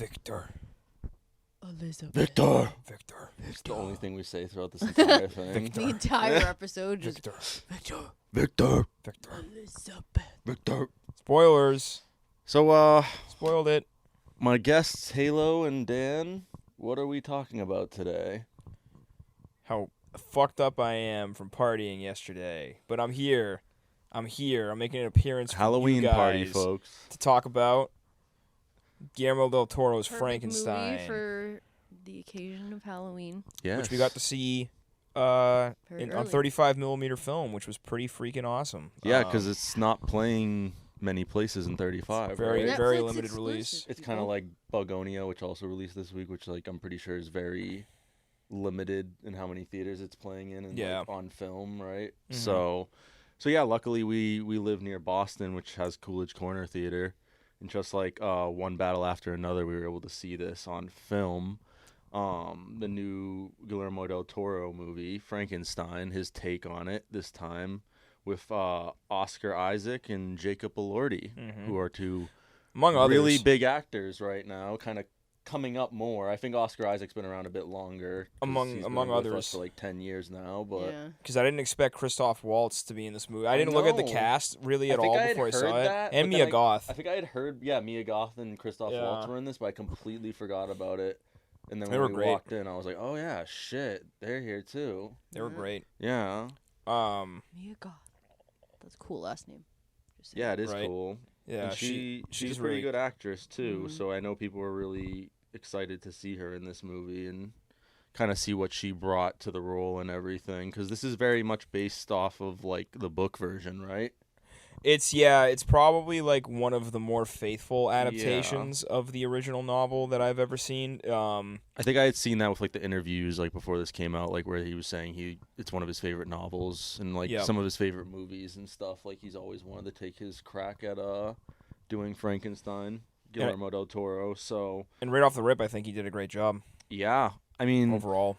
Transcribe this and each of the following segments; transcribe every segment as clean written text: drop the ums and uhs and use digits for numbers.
Victor. Elizabeth. Victor. It's the only thing we say throughout this entire thing. The entire episode just Victor. Elizabeth. Victor. Spoilers. So, Spoiled it. my guests, Haylo and Dan, what are we talking about today? How fucked up I am from partying yesterday. But I'm here. I'm making an appearance for Halloween you guys party, folks. to talk about Guillermo del Toro's Perfect Frankenstein. movie for the occasion of Halloween. Yes. Which we got to see Very on early. 35mm film, which was pretty freaking awesome. Yeah, because it's not playing many places in 35. very, right? very Netflix limited exclusive, release. It's kind of like Bugonia, which also released this week, which like I'm pretty sure is very limited in how many theaters it's playing in and like, on film, right? Mhm. So yeah, luckily we live near Boston, which has Coolidge Corner Theater, and just like one battle after another, we were able to see this on film. The new Guillermo del Toro movie, Frankenstein, his take on it this time with Oscar Isaac and Jacob Elordi, who are two Among others. really big actors right now, kind of coming up more. I think Oscar Isaac's been around a bit longer. 'Cause he's been Among with us others. for like 10 years now, but Yeah. Because I didn't expect Christoph Waltz to be in this movie. I didn't look at the know. cast really I at think all I had before I saw heard it. that, And but Mia then Goth. I think I had heard, Mia Goth and Christoph Yeah. Waltz were in this, but I completely forgot about it. And then They when were we great. walked in, I was like, oh yeah, shit, they're here too. They were great. Yeah. Mia Goth. That's a cool last name. Just saying. Yeah, it is Right. cool. Yeah, and she's she's a pretty really good actress too. Mhm. So I know people were really excited to see her in this movie and kind of see what she brought to the role and everything. Because this is very much based off of like the book version, right? It's probably like one of the more faithful adaptations of the original novel that I've ever seen. I think I had seen that with like the interviews like before this came out, like where he was saying it's one of his favorite novels and like Yeah. some of his favorite movies and stuff. Like he's always wanted to take his crack at doing Frankenstein, Guillermo del Toro. So And right off the rip, I think he did a great job yeah, I mean, overall.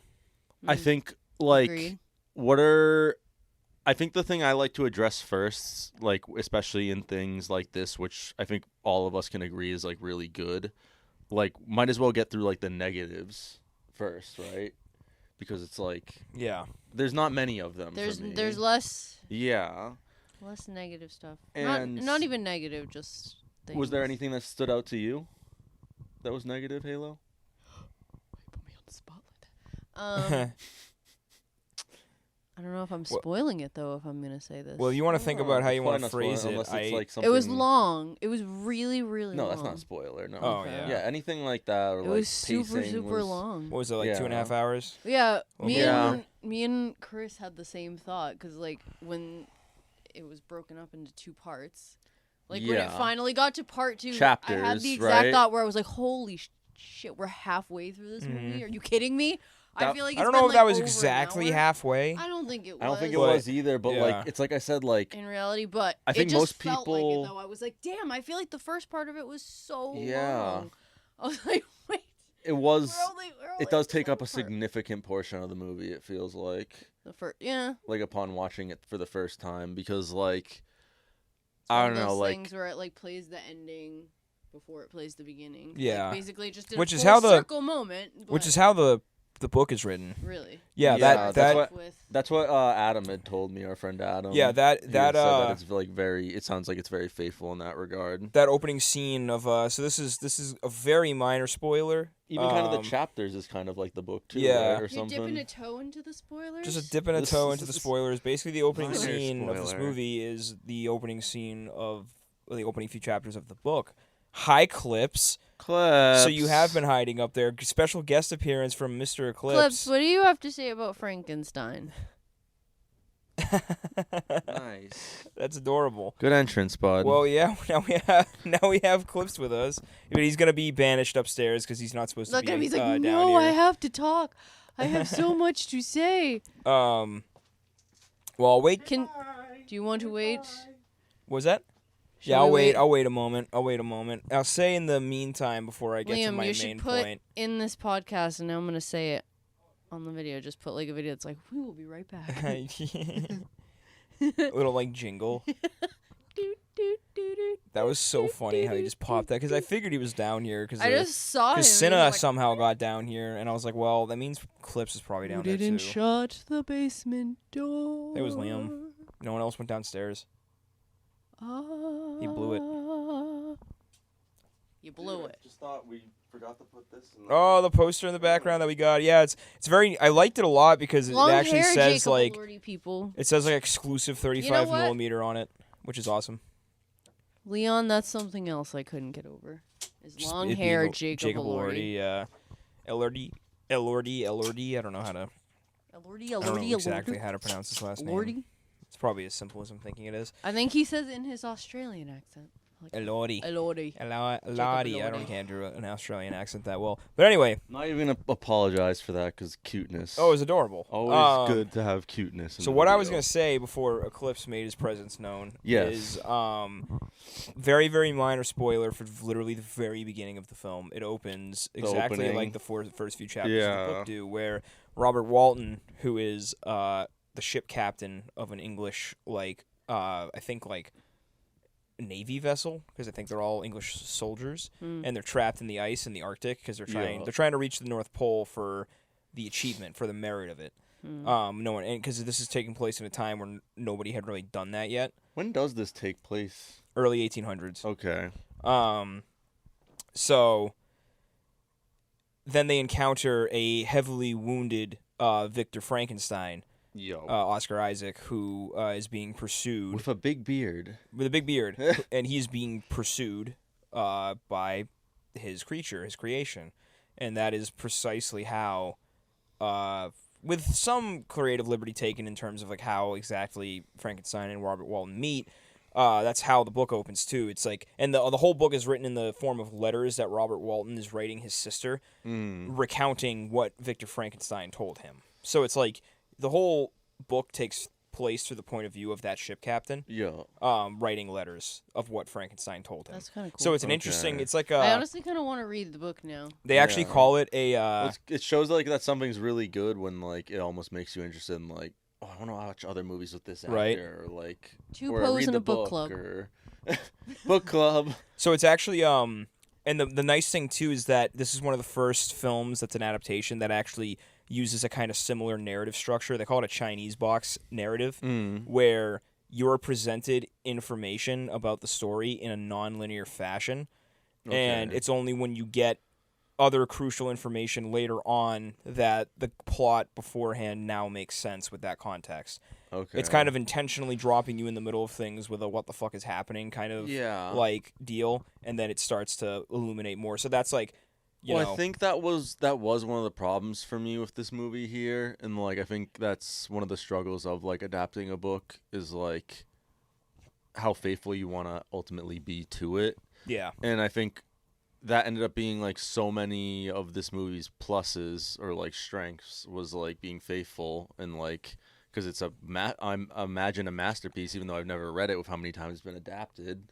I think like Agreed. I think the thing I like to address first, like especially in things like this, which I think all of us can agree is like really good, like might as well get through like the negatives first, right? Because it's like Yeah. there's not many of them. There's for me. less less negative stuff. And Not even negative, just things. Was there anything that stood out to you that was negative, Haylo? Put me on the spot like that. I don't know if I'm spoiling it though. If I'm gonna say this. Well, you want to think about how you want to phrase it. Unless it's like It something. was long. It was really, really No, long. that's not a spoiler. No. Oh, Okay. yeah. Yeah, anything like that. Or It like was super, pacing super was- long. What was it, like Yeah. 2.5 hours? Yeah, Yeah. me and Chris had the same thought because like when it was broken up into two parts, like when it Yeah. finally got to part two, I had Chapters, the exact right? thought where I was like, "Holy shit, we're halfway through this movie? Are you kidding me?" I That- feel like I it's don't been, know if like, that was over an exactly hour. halfway. I don't think it was. I don't think it But- was either, but yeah. like it's like I said, like in reality, but I think it just most felt like people- it though. I was like, "Damn, I feel like the first part of it was so Yeah. long." I was like, "Wait, it was. we're only It does the take up a second part." significant portion of the movie. It feels like Yeah. like upon watching it for the first time because like It's I one don't of know those like things where it like plays the ending before it plays the beginning. Yeah. Like, basically just did Which a is full how the- circle moment. Which but is how the book is written. really. Yeah, Yeah, that's that what- With that's what Adam had told me. Our friend Adam. yeah, that He had said that that it's like very. It sounds like it's very faithful in that regard. that opening scene of so this is a very minor spoiler. Even kind of the Um, chapters is kind of like the book too, Yeah. right, or you're something. dipping a toe into the spoilers. Just a dipping a This toe is- into the this is spoilers. Basically, the opening minor scene of this spoiler. movie is the opening scene of the opening few chapters of the book. High Clips. Clips. So you have been hiding up there. Special guest appearance from Mr. Eclipse. Clips. What do you have to say about Frankenstein? nice. That's adorable. Good entrance, bud. Well, yeah. Now we have Clips with us, but he's gonna be banished upstairs because he's not supposed Look to at be him. He's like, down "No, I here. have to talk. I have so much to say." Well, I'll wait. Do you want to wait? Was that? Shall Yeah, I'll we wait. wait? I'll wait a moment. I'll say in the meantime before I get to Liam, my you main should put point. in this podcast, and now I'm gonna say it on the video. Just put like a video that's like, "We will be right back." Little like jingle. Doot, That was so funny how he just popped that because I figured he was down here because I just saw him. because and he Cinna was like, somehow got down here, and I was like, well, that means Clips is probably down there too. shut the basement door. It was Liam. No one else went downstairs. He blew it. You blew it. Just thought we forgot to put this in Oh, the poster in the background that we got. Yeah, it's very. I liked it a lot because it Long actually hair, says Jacob like Elordi people. it says like exclusive 35 what? millimeter on it, which is awesome. Leon, that's something else I couldn't get over. Is Just long it being hair, El- Jacob Elordi. Yeah, Elordi. I don't know how to. Elordi, I don't know exactly how to pronounce his last name. Elordi? It's probably as simple as I'm thinking it is. I think he says it in his Australian accent. Like, Elordi. Elordi. Elordi. I Elordi. can't do an Australian accent that well. But anyway. Not even apologize for that because cuteness. Oh, it was adorable. Always good to have cuteness. In So the what I was video. going to say before Eclipse made his presence known Yes. is very, very minor spoiler for literally the very beginning of the film. It opens exactly opening. like the first few chapters of the Yeah. book do, where Robert Walton, who is the ship captain of an English, I think, Navy vessel, because I think they're all English soldiers, and they're trapped in the ice in the Arctic because they're trying to reach the North Pole for the achievement, for the merit of it. No one, and because this is taking place in a time where nobody had really done that yet. When does this take place? Early 1800s. Okay. So then they encounter a heavily wounded Victor Frankenstein, Yo. Oscar Isaac, who is being pursued With a big beard. with a big beard, and he's being pursued by his creature, his creation, and that is precisely how, with some creative liberty taken in terms of like how exactly Frankenstein and Robert Walton meet. That's how the book opens too. It's like, and the whole book is written in the form of letters that Robert Walton is writing his sister, recounting what Victor Frankenstein told him. So it's like the whole book takes place through the point of view of that ship captain, writing letters of what Frankenstein told him. That's kind of cool. So it's an interesting. It's like a. I honestly kind of want to read the book now. They actually call it a. Well, it shows like that something's really good when like it almost makes you interested in like, oh, I want to watch other movies with this Right. actor, or like Two or Poes read and the a book club. or book club. So it's actually and the nice thing too is that this is one of the first films that's an adaptation that actually uses a kind of similar narrative structure. They call it a Chinese box narrative, where you're presented information about the story in a non-linear fashion, and it's only when you get other crucial information later on that the plot beforehand now makes sense with that context. Okay. It's kind of intentionally dropping you in the middle of things with a what the fuck is happening kind of like deal, and then it starts to illuminate more. So that's like, you know. I think that was one of the problems for me with this movie here, and like I think that's one of the struggles of like adapting a book is like how faithful you want to ultimately be to it. Yeah. And I think that ended up being like so many of this movie's pluses or like strengths was like being faithful and like because it's I imagine a masterpiece, even though I've never read it with how many times it's been adapted.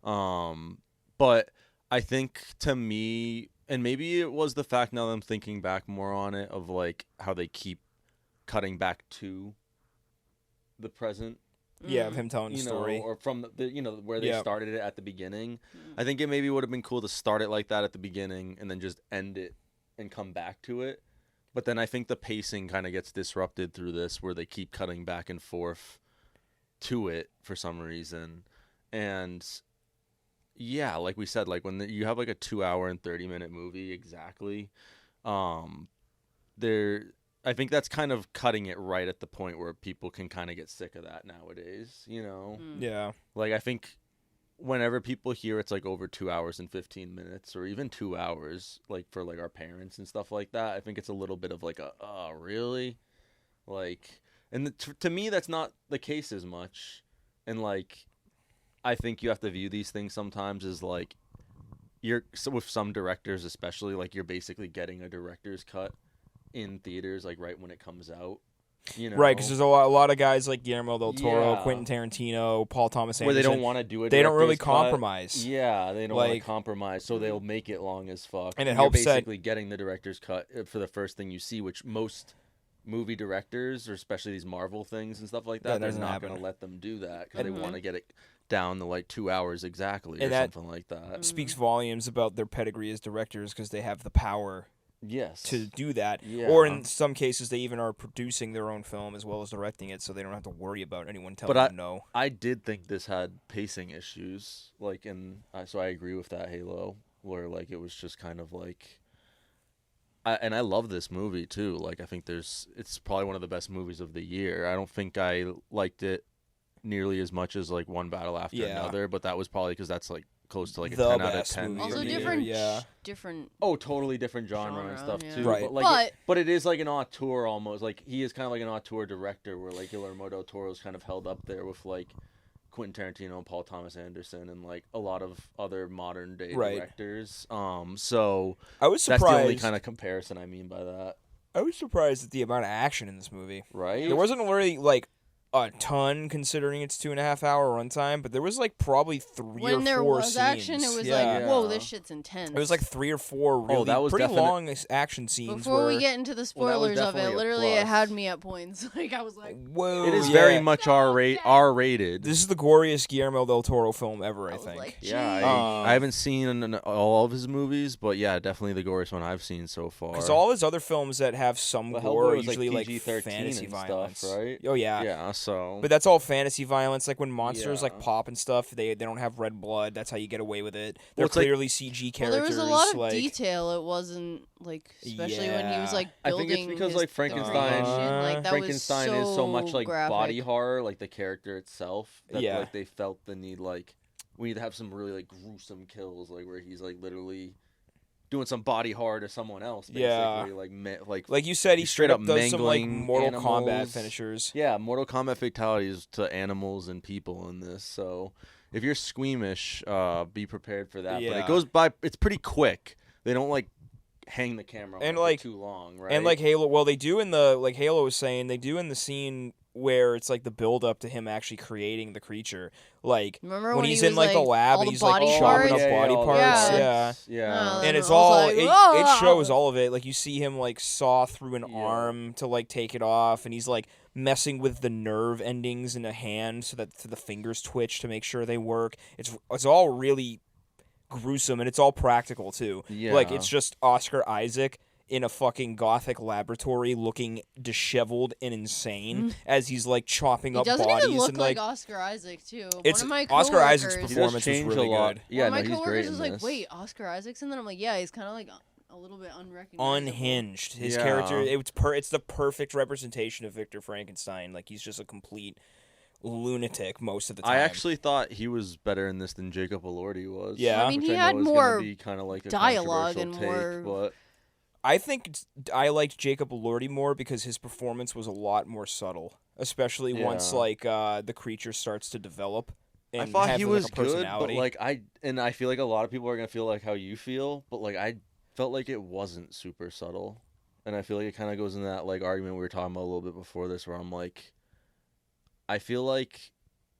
But I think to me, and maybe it was the fact now that I'm thinking back more on it of like how they keep cutting back to the present. Yeah, of him telling the story. Or from the where they started it at the beginning. I think it maybe would have been cool to start it like that at the beginning and then just end it and come back to it. But then I think the pacing kind of gets disrupted through this where they keep cutting back and forth to it for some reason. And yeah, like we said, like when you have like a 2-hour and 30-minute movie exactly, I think that's kind of cutting it right at the point where people can kind of get sick of that nowadays, you know? Yeah. Like, I think whenever people hear it's, like, over 2 hours and 15 minutes or even 2 hours, like, for, like, our parents and stuff like that, I think it's a little bit of, like, really? Like, and to me, that's not the case as much. And, like, I think you have to view these things sometimes as, like, with some directors especially, like, you're basically getting a director's cut in theaters like right when it comes out, you know, right? Because there's a lot of guys like Guillermo del Toro, Yeah. Quentin Tarantino, Paul Thomas Anderson, where they don't want to do it. They don't really director's cut. compromise. Yeah, they don't want to Like- compromise, so they'll make it long as fuck. And it you're helps that- basically getting the director's cut for the first thing you see, which most movie directors, or especially these Marvel things and stuff like That that, they're doesn't not happen. going to let them do that because they want to get it down to like 2 hours exactly, or And that something like that. speaks volumes about their pedigree as directors because they have the power Yes. to do that. Yeah. Or in some cases, they even are producing their own film as well as directing it, so they don't have to worry about anyone telling them no. I did think this had pacing issues, like, so I agree with that, Haylo, where like it was just kind of like. And I love this movie too. Like, I think it's probably one of the best movies of the year. I don't think I liked it nearly as much as like One Battle After Another, but that was probably because that's like close to like a The 10 out of best 10. movie for Also of me. the different, year, different. Oh, totally different genre and stuff yeah. too. Right. But like, but it is like an auteur almost. Like, he is kind of like an auteur director, where like Guillermo del Toro is kind of held up there with like Quentin Tarantino and Paul Thomas Anderson and like a lot of other modern day directors. So I was surprised. that's the only kind of comparison I mean by that. I was surprised at the amount of action in this movie. Right? There wasn't really like a ton considering its 2.5 hour runtime, but there was like probably 3 or 4 When there was scenes. action, it was like, whoa, this shit's intense. It was like 3 or 4 really that was pretty long action scenes. Before we get into the spoilers of it, definitely a literally it plus. had me at points. Like, I was like, whoa, It is yeah. very much R-rated. This is the goriest Guillermo del Toro film ever, I was think. like, Yeah, "Jeez." I haven't seen all of his movies, but yeah, definitely the goriest one I've seen so far. Because all his other films that have some The gore are Hellboy was, usually like PG-13 fantasy and violence, stuff, right? Oh yeah. Yeah, so. But that's all fantasy violence. Like when monsters like Yeah. pop and stuff, they don't have red blood. That's how you get away with it. They're it's like- clearly CG Well, characters. there was a lot of like, detail. It wasn't like, especially when he was Yeah. like I building. think it's because his like Frankenstein, creation. Like, that Frankenstein was is so much like graphic. body horror, like the character itself, that Yeah. like they felt the need, like we need to have some really like gruesome kills, like where he's like literally doing some body horror to someone else, basically. Yeah. Like you said, he he's straight up does some like mangling Mortal Kombat animals. finishers. Yeah, Mortal Kombat fatalities to animals and people in this. So if you're squeamish, be prepared for that. But Yeah. it goes by. It's pretty quick. They don't like hang the camera And, on it like- for too long, right? And like Haylo, well, they do in the like Haylo was saying, they do in the scene where it's like the build up to him actually creating the creature. Like Remember when he he's was, in like the lab all and the he's like body chopping parts? up body all parts. the Yeah. parts. Yeah. And I it's was all like, it "Ah!" shows all of it. Like you see him like saw through an Yeah. arm to like take it off, and he's like messing with the nerve endings in a hand so that the fingers twitch to make sure they work. It's all really gruesome, and it's all practical too. Like Yeah. it's just Oscar Isaac in a fucking gothic laboratory looking disheveled and insane as he's like chopping He up doesn't bodies even look and like Oscar Isaac too. It's One of my Oscar Isaac's coworkers- He does performance was change really a lot. good. Yeah, One no, of my he's great coworkers in was like, this. "Wait, Oscar Isaac's?" And then I'm like, "Yeah, he's kind of like a little bit unrecognizable." Unhinged. His Yeah. character, it's the perfect representation of Victor Frankenstein. Like he's just a complete lunatic most of the time. I actually thought he was better in this than Jacob Elordi was. Yeah. I mean, which he know had is gonna more be kinda like a dialogue controversial and take, more- But I think I liked Jacob Elordi more because his performance was a lot more subtle, especially once Yeah. like the creature starts to develop. And I thought have, he like, was a good, but personality. like I feel like a lot of people are gonna feel like how you feel, but like I felt like it wasn't super subtle, and I feel like it kind of goes in that like argument we were talking about a little bit before this, where I'm like, I feel like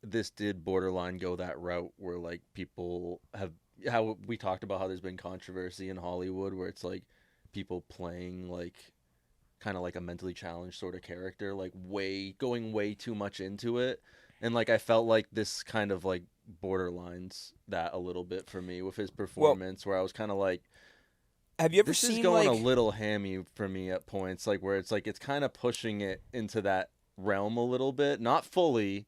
this did borderline go that route where like people have how we talked about how there's been controversy in Hollywood where it's like people playing like kind of like a mentally challenged sort of character, like going way too much into it. And like I felt like this kind of like borderlines that a little bit for me with his performance, where I was kind of like, have you ever this seen is going like a little hammy for me at points, like where it's kind of pushing it into that realm a little bit, not fully,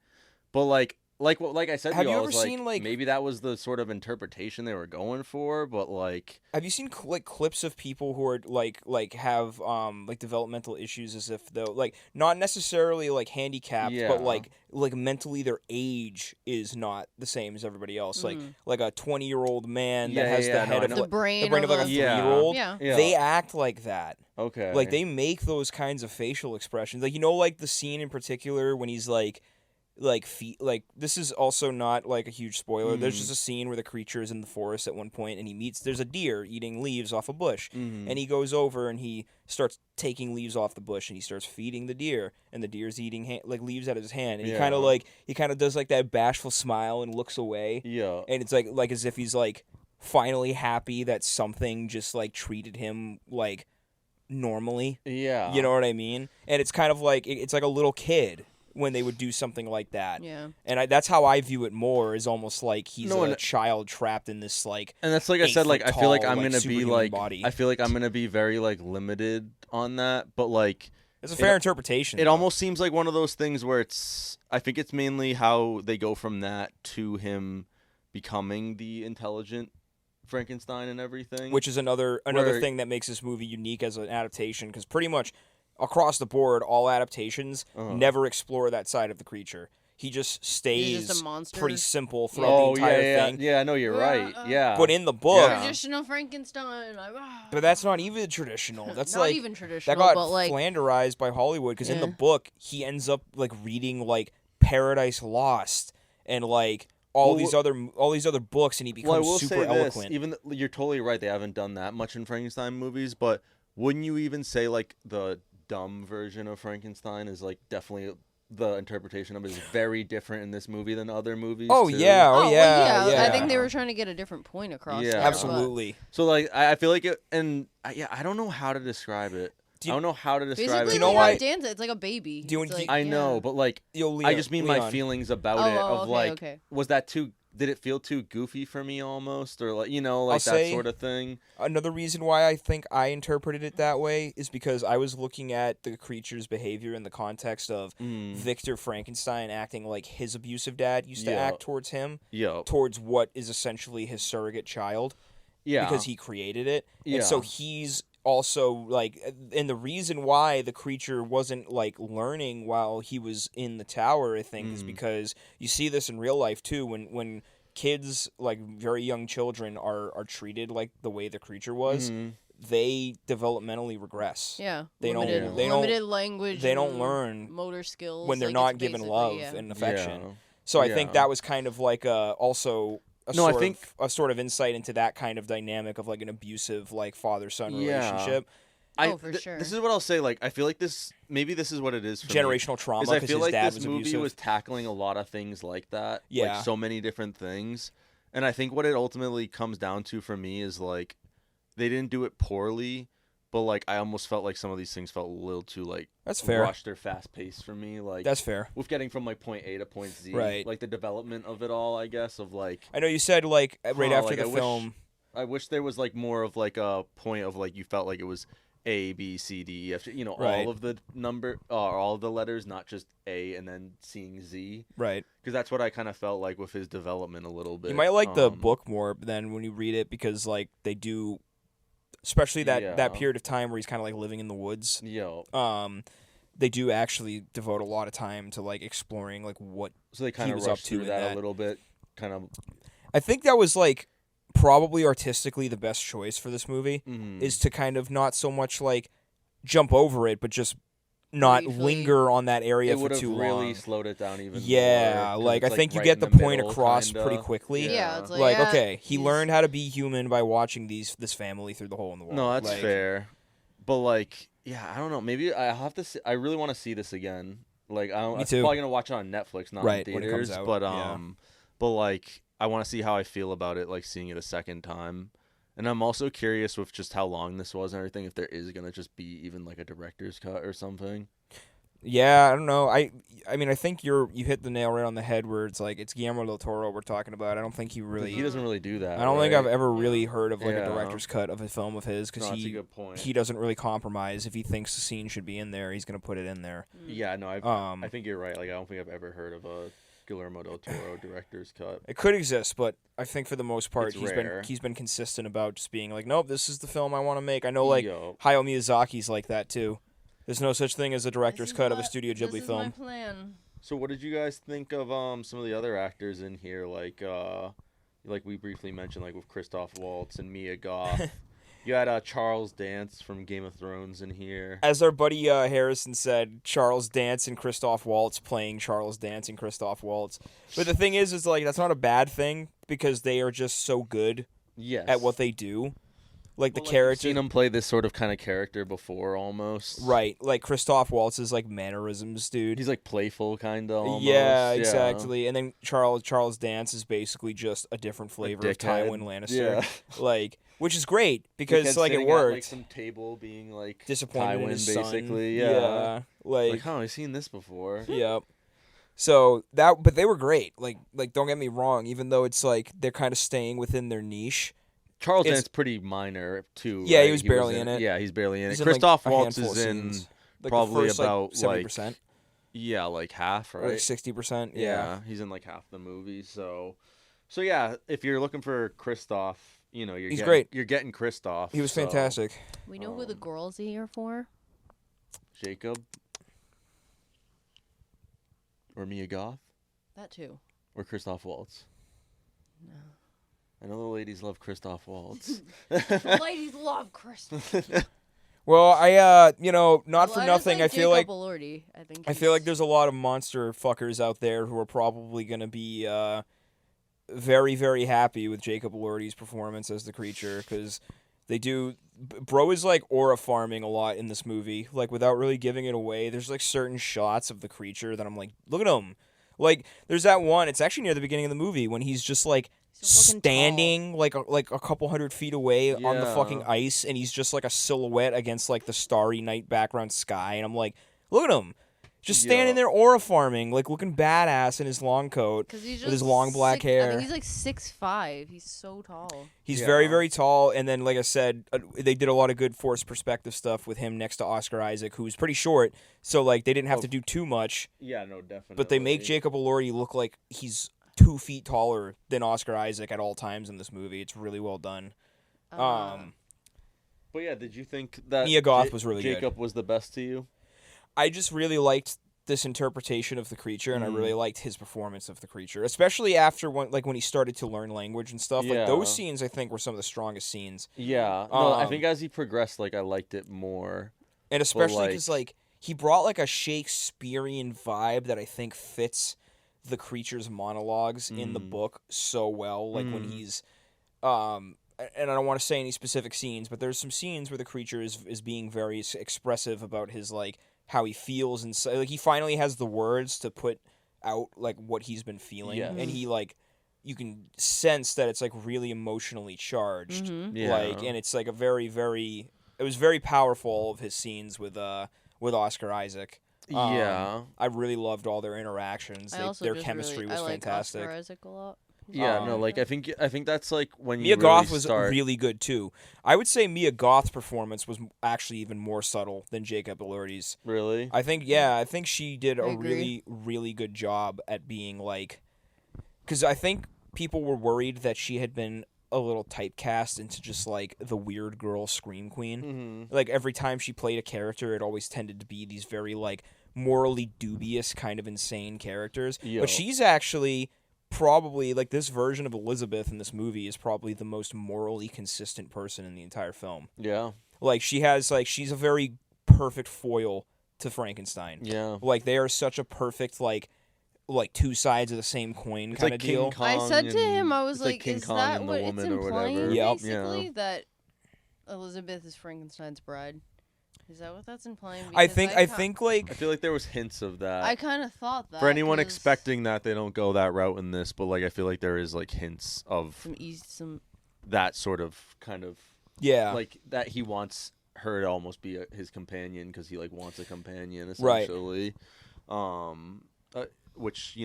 but like I said, Have to you I ever was like, seen, like- maybe that was the sort of interpretation they were going for, but like have you seen like clips of people who are like have like developmental issues as if though like not necessarily like handicapped Yeah. but like mentally their age is not the same as everybody else, like a 20-year-old man that Yeah, has yeah, the no, head I of know. The like, brain, of like a a Yeah. 3-year-old. Yeah. Yeah. They act like that. okay, Like they make those kinds of facial expressions. Like like the scene in particular when he's like this is also not like a huge spoiler. There's just a scene where the creature is in the forest at one point and there's a deer eating leaves off a bush, and he goes over and he starts taking leaves off the bush and he starts feeding the deer, and the deer's eating like leaves out of his hand, and he kind of does like that bashful smile and looks away, yeah. and it's like as if he's like finally happy that something just like treated him like normally. Yeah. You know what I mean? And it's kind of like it's like a little kid when they would do something like that. Yeah. And that's how I view it more, is almost like he's No, a and- child trapped in this like And that's like I said, like I feel like tall, I'm like, gonna be superhuman like body. I feel like I'm gonna be very like limited on that, but like it's a fair interpretation. it though. almost seems like one of those things where I think it's mainly how they go from that to him becoming the intelligent Frankenstein and everything. which is another Where- thing that makes this movie unique as an adaptation, because pretty much across the board, all adaptations never explore that side of the creature. He just stays just a monster? pretty simple throughout the entire thing. Yeah, I know you're right. Yeah. But in the book, Yeah. Traditional Frankenstein. but that's not even traditional. That's not like even traditional, that got but like flanderized by Hollywood, because in the Yeah. book he ends up like reading like Paradise Lost and like all these other books, and he becomes Well, I will super say eloquent. this, even you're totally right. They haven't done that much in Frankenstein movies, but wouldn't you even say like the dumb version of Frankenstein is like definitely the interpretation of it is very different in this movie than other movies? Oh too? yeah, well, yeah. I think they were trying to get a different point across. Yeah. there, Absolutely. So like I feel like it, and I don't know how to describe it. Do you- I don't know how to but describe basically, it. You know like, why- how dance it's like a baby. Do you- It's do you- like, I know, yeah. but like Yo, I just mean my Leon. feelings about Oh, it of okay, like okay. was that too? Did it feel too goofy for me almost, or like like I'll that say- sort of thing? Another reason why I think I interpreted it that way is because I was looking at the creature's behavior in the context of Victor Frankenstein acting like his abusive dad used to Yeah. act towards him, Yo, towards what is essentially his surrogate child, yeah, because he created it. And so Yeah. he's also like, and the reason why the creature wasn't like learning while he was in the tower, I think, is because you see this in real life too, when kids, like very young children, are treated like the way the creature was, they developmentally regress. Yeah, They don't- limited, they don't- limited language. they don't and learn motor skills when they're like, not it's given basically, love yeah. and affection. Yeah. So I think Yeah. that was kind of like also a No, I sort think- of a sort of insight into that kind of dynamic of like an abusive like father-son Yeah. relationship. Oh, for sure. This is what I'll say. Like, I feel like maybe this is what it is for me. Generational trauma Is I because feel his like dad this was movie abusive. was tackling a lot of things like that. Yeah. Like, so many different things. And I think what it ultimately comes down to for me is, like, they didn't do it poorly, but, like, I almost felt like some of these things felt a little too, like, That's fair. rushed or fast-paced for me. Like, That's fair. with getting from, like, point A to point Z. Right. Like, the development of it all, I guess, of, like... I know you said like right after like, the I wish- film. I wish there was, like, more of, like, a point of, like, you felt like it was A, B, C, D, E, F, G, Right. all of the all of the letters, not just A and then seeing Z. Right. Because that's what I kind of felt like with his development a little bit. You might like the book more than when you read it, because like they do, especially that Yeah. period of time where he's kind of like living in the woods. Yo, They do actually devote a lot of time to like exploring like what so they kind he of was up rushed to through in that that. a little bit. Kind of. I think that was like probably artistically the best choice for this movie, Mm-hmm. is to kind of not so much like jump over it, but just not Briefly. linger on that area It for would have too really long. slowed it down even Yeah, more. 'cause like it's, I think you right get in the the point middle, across kinda. pretty quickly. Yeah, it's Like yeah, okay, he he's- learned how to be human by watching this family through the hole in the wall. No, that's Like, fair. But like, yeah, I don't know. Maybe I have to. I really want to see this again. Like, I'm Me too. probably gonna watch it on Netflix, not Right, in when it theaters. comes out, But yeah. but like, I want to see how I feel about it. Like seeing it a second time, and I'm also curious with just how long this was and everything. If there is gonna just be even like a director's cut or something. Yeah, I don't know. I mean, I think you hit the nail right on the head where it's like it's Guillermo del Toro we're talking about. I don't think he really. He doesn't really do that. I don't think right? I've ever really heard of like Yeah. a director's cut of a film of his, because No, that's a good point. he doesn't really compromise. If he thinks the scene should be in there, he's gonna put it in there. Yeah, no, Um, I think you're right. Like, I don't think I've ever heard of a Guillermo del Toro director's cut. It could exist, but I think for the most part It's he's rare. been consistent about just being like, nope, this is the film I want to make. I know like Yo. Hayao Miyazaki's like that too. There's no such thing as a director's This is cut of a what- Studio this Ghibli is film. my plan. So what did you guys think of some of the other actors in here, like we briefly mentioned, like with Christoph Waltz and Mia Goth. You had Charles Dance from Game of Thrones in here. As our buddy Harrison said, Charles Dance and Christoph Waltz playing Charles Dance and Christoph Waltz. But the thing is like that's not a bad thing, because they are just so good Yes. at what they do. Like the Well, character. You've seen him play this sort of kind of character before, almost. Right, like Christoph Waltz's like mannerisms, dude. He's like playful, kind of. Almost. Yeah, exactly. And then Charles Dance is basically just a different flavor of dickhead. Tywin Lannister. Yeah. Like, which is great because Dickhead like it sitting worked. At, like some table being like Disappointed Tywin, in his basically. son. Yeah. Like, oh, I've seen this before. Yep. So but they were great. Like don't get me wrong. Even though it's like they're kind of staying within their niche. Charles Dance pretty minor too. Yeah, right? he was barely in it. Yeah, he's barely in He's it. in, like, Christoph a Waltz handful is of in scenes. Like probably the first, about 70%, yeah, like half, right? like 60%. Yeah, he's in like half the movie. So yeah, if you're looking for Christoph, you know, He's great. You're getting Christoph. He was so, fantastic. We know who the girls are here for. Jacob or Mia Goth That too. or Christoph Waltz. No. I know the ladies love Christoph Waltz. The ladies love Christmas. Well, not for nothing. I feel like Elordi, I feel like there's a lot of monster fuckers out there who are probably gonna be very, very happy with Jacob Elordi's performance as the creature because they do. Bro is like aura farming a lot in this movie, like without really giving it away. There's like certain shots of the creature that I'm like, look at him. Like there's that one. It's actually near the beginning of the movie when he's just like standing like a couple 100 feet away on the fucking ice, and he's just like a silhouette against like the starry night background sky, and I'm like, look at him. Just standing there aura farming, like looking badass in his long coat with his long black hair. I think he's like 6'5". He's so tall. He's very, very tall. And then, like I said, they did a lot of good forced perspective stuff with him next to Oscar Isaac, who's pretty short. So, like, they didn't have to do too much. Yeah, no, definitely. But they make Jacob Elordi look like he's 2 feet taller than Oscar Isaac at all times in this movie. It's really well done. But yeah, did you think that Mia Goth was really good? Jacob was the best to you? I just really liked this interpretation of the creature, and I really liked his performance of the creature, especially after when he started to learn language and stuff. Yeah. Like those scenes, I think, were some of the strongest scenes. Yeah, no, I think as he progressed, like I liked it more, and especially because like he brought like a Shakespearean vibe that I think fits the creature's monologues in the book so well. Like when he's, and I don't want to say any specific scenes, but there's some scenes where the creature is being very expressive about his like how he feels, and like he finally has the words to put out like what he's been feeling, and he like you can sense that it's like really emotionally charged, like, and it's like a very, very. It was very powerful, all of his scenes with Oscar Isaac. I really loved all their interactions. Their chemistry was fantastic. Oscar Isaac a lot. Yeah, no, like I think that's like when Mia you Goth really was start... really good too. I would say Mia Goth's performance was actually even more subtle than Jacob Elordi's. Really? I think she did a really, really good job at being like, because I think people were worried that she had been a little typecast into just like the weird girl scream queen. Like every time she played a character, it always tended to be these very like morally dubious kind of insane characters. But she's actually probably like this version of Elizabeth in this movie is probably the most morally consistent person in the entire film. Yeah. Like she's a very perfect foil to Frankenstein. Yeah. Like they are such a perfect like two sides of the same coin kind of deal. I said to him, I was like, King is Kong that and what the it's woman or implying, whatever. basically? That Elizabeth is Frankenstein's bride? Is that what that's implying? I Because think like I feel like there was hints of that. I kind of thought that. For anyone 'cause expecting that, they don't go that route in this, but like I feel like there is like hints of some that sort of kind of like that he wants her to almost be his companion because he like wants a companion essentially, which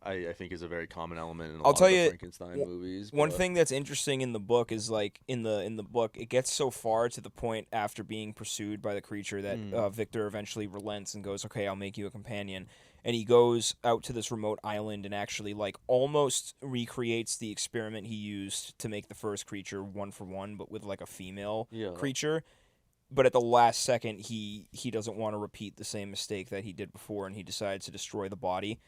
I think is a very common element in a lot of the Frankenstein movies. One thing that's interesting in the book is like in the book it gets so far to the point after being pursued by the creature that Victor eventually relents and goes, okay, I'll make you a companion, and he goes out to this remote island and actually like almost recreates the experiment he used to make the first creature 1-for-1, but with like a female creature. But at the last second, he doesn't want to repeat the same mistake that he did before, and he decides to destroy the body.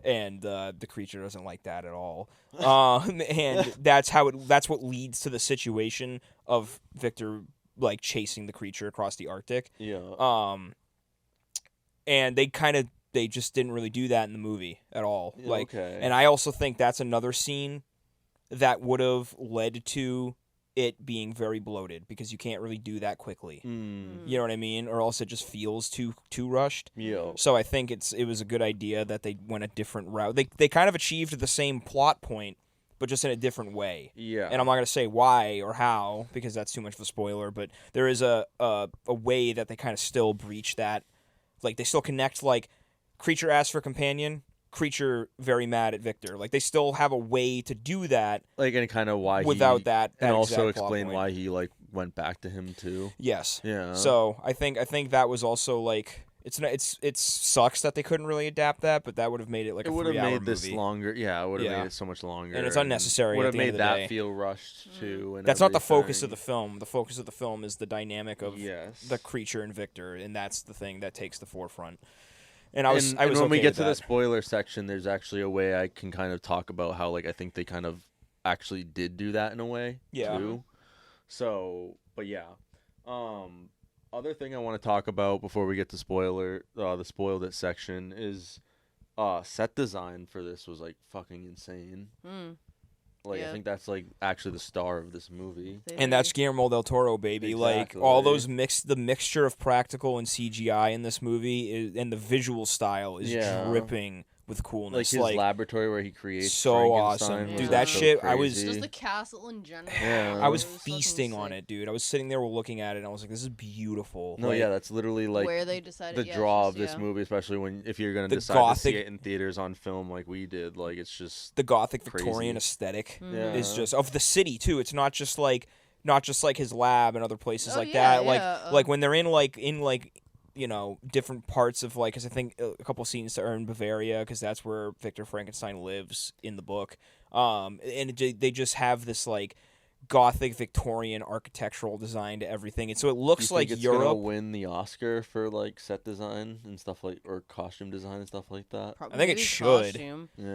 And the creature doesn't like that at all, and that's what leads to the situation of Victor like chasing the creature across the Arctic. And they just didn't really do that in the movie at all. And I also think that's another scene that would have led to it being very bloated because you can't really do that quickly. Mm. You know what I mean? Or else it just feels too rushed. Yeah. So I think it was a good idea that they went a different route. They kind of achieved the same plot point, but just in a different way. Yeah. And I'm not going to say why or how because that's too much of a spoiler, but there is a way that they kind of still breach that. Like, they still connect, like, creature asks for companion, creature very mad at Victor. Like, they still have a way to do that. Like, and kind of why without he, that and also exact plot explain point. why he, like, went back to him, too. Yes. Yeah. So I think that was also, like, it sucks that they couldn't really adapt that, but that would have made it like it a would have 3-hour made this movie. longer. Yeah, it would have Yeah. made it so much longer. And it's unnecessary Would at have the end made of the that day. feel rushed too. And That's not the focus of the everything. film. The focus of the film is the dynamic of Yes. the creature and Victor, and that's the thing that takes the forefront. And I was and when we okay get with to the that. spoiler section, there's actually a way I can kind of talk about how, like, I think they kind of actually did do that in a way. Yeah. Too. So, but yeah. Other thing I want to talk about before we get to the spoiled it section is, set design for this was like fucking insane. Like, Yeah. I think that's like actually the star of this movie. And that's Guillermo del Toro, baby. Like, all those the mixture of practical and CGI in this movie and the visual style is Yeah. dripping with Like coolness. his laboratory where he creates so Frankenstein awesome. was Dude, that so shit, I was- crazy. Just the castle in general. Yeah. I was It fucking feasting on sick. it, dude. I was sitting there looking at it, and I was like, this is beautiful. No, Like, yeah, that's literally like Where they decided the yeah, it's draw just- of this yeah. movie, especially if you're gonna The decide to see gothic- it in theaters on film like we did. Like, it's just the gothic crazy. Victorian aesthetic Mhm. is Yeah. just of the city too. It's not just like his lab and other places Oh, like yeah, that. Like yeah, like when they're in you know, different parts of, like, because I think a couple scenes are in Bavaria, because that's where Victor Frankenstein lives in the book. They just have this, like, gothic Victorian architectural design to everything. And so it looks Do you think like it's gonna Europe. win the Oscar for like set design and stuff like, or costume design and stuff like that. Prob- I think it maybe should. costume. Yeah.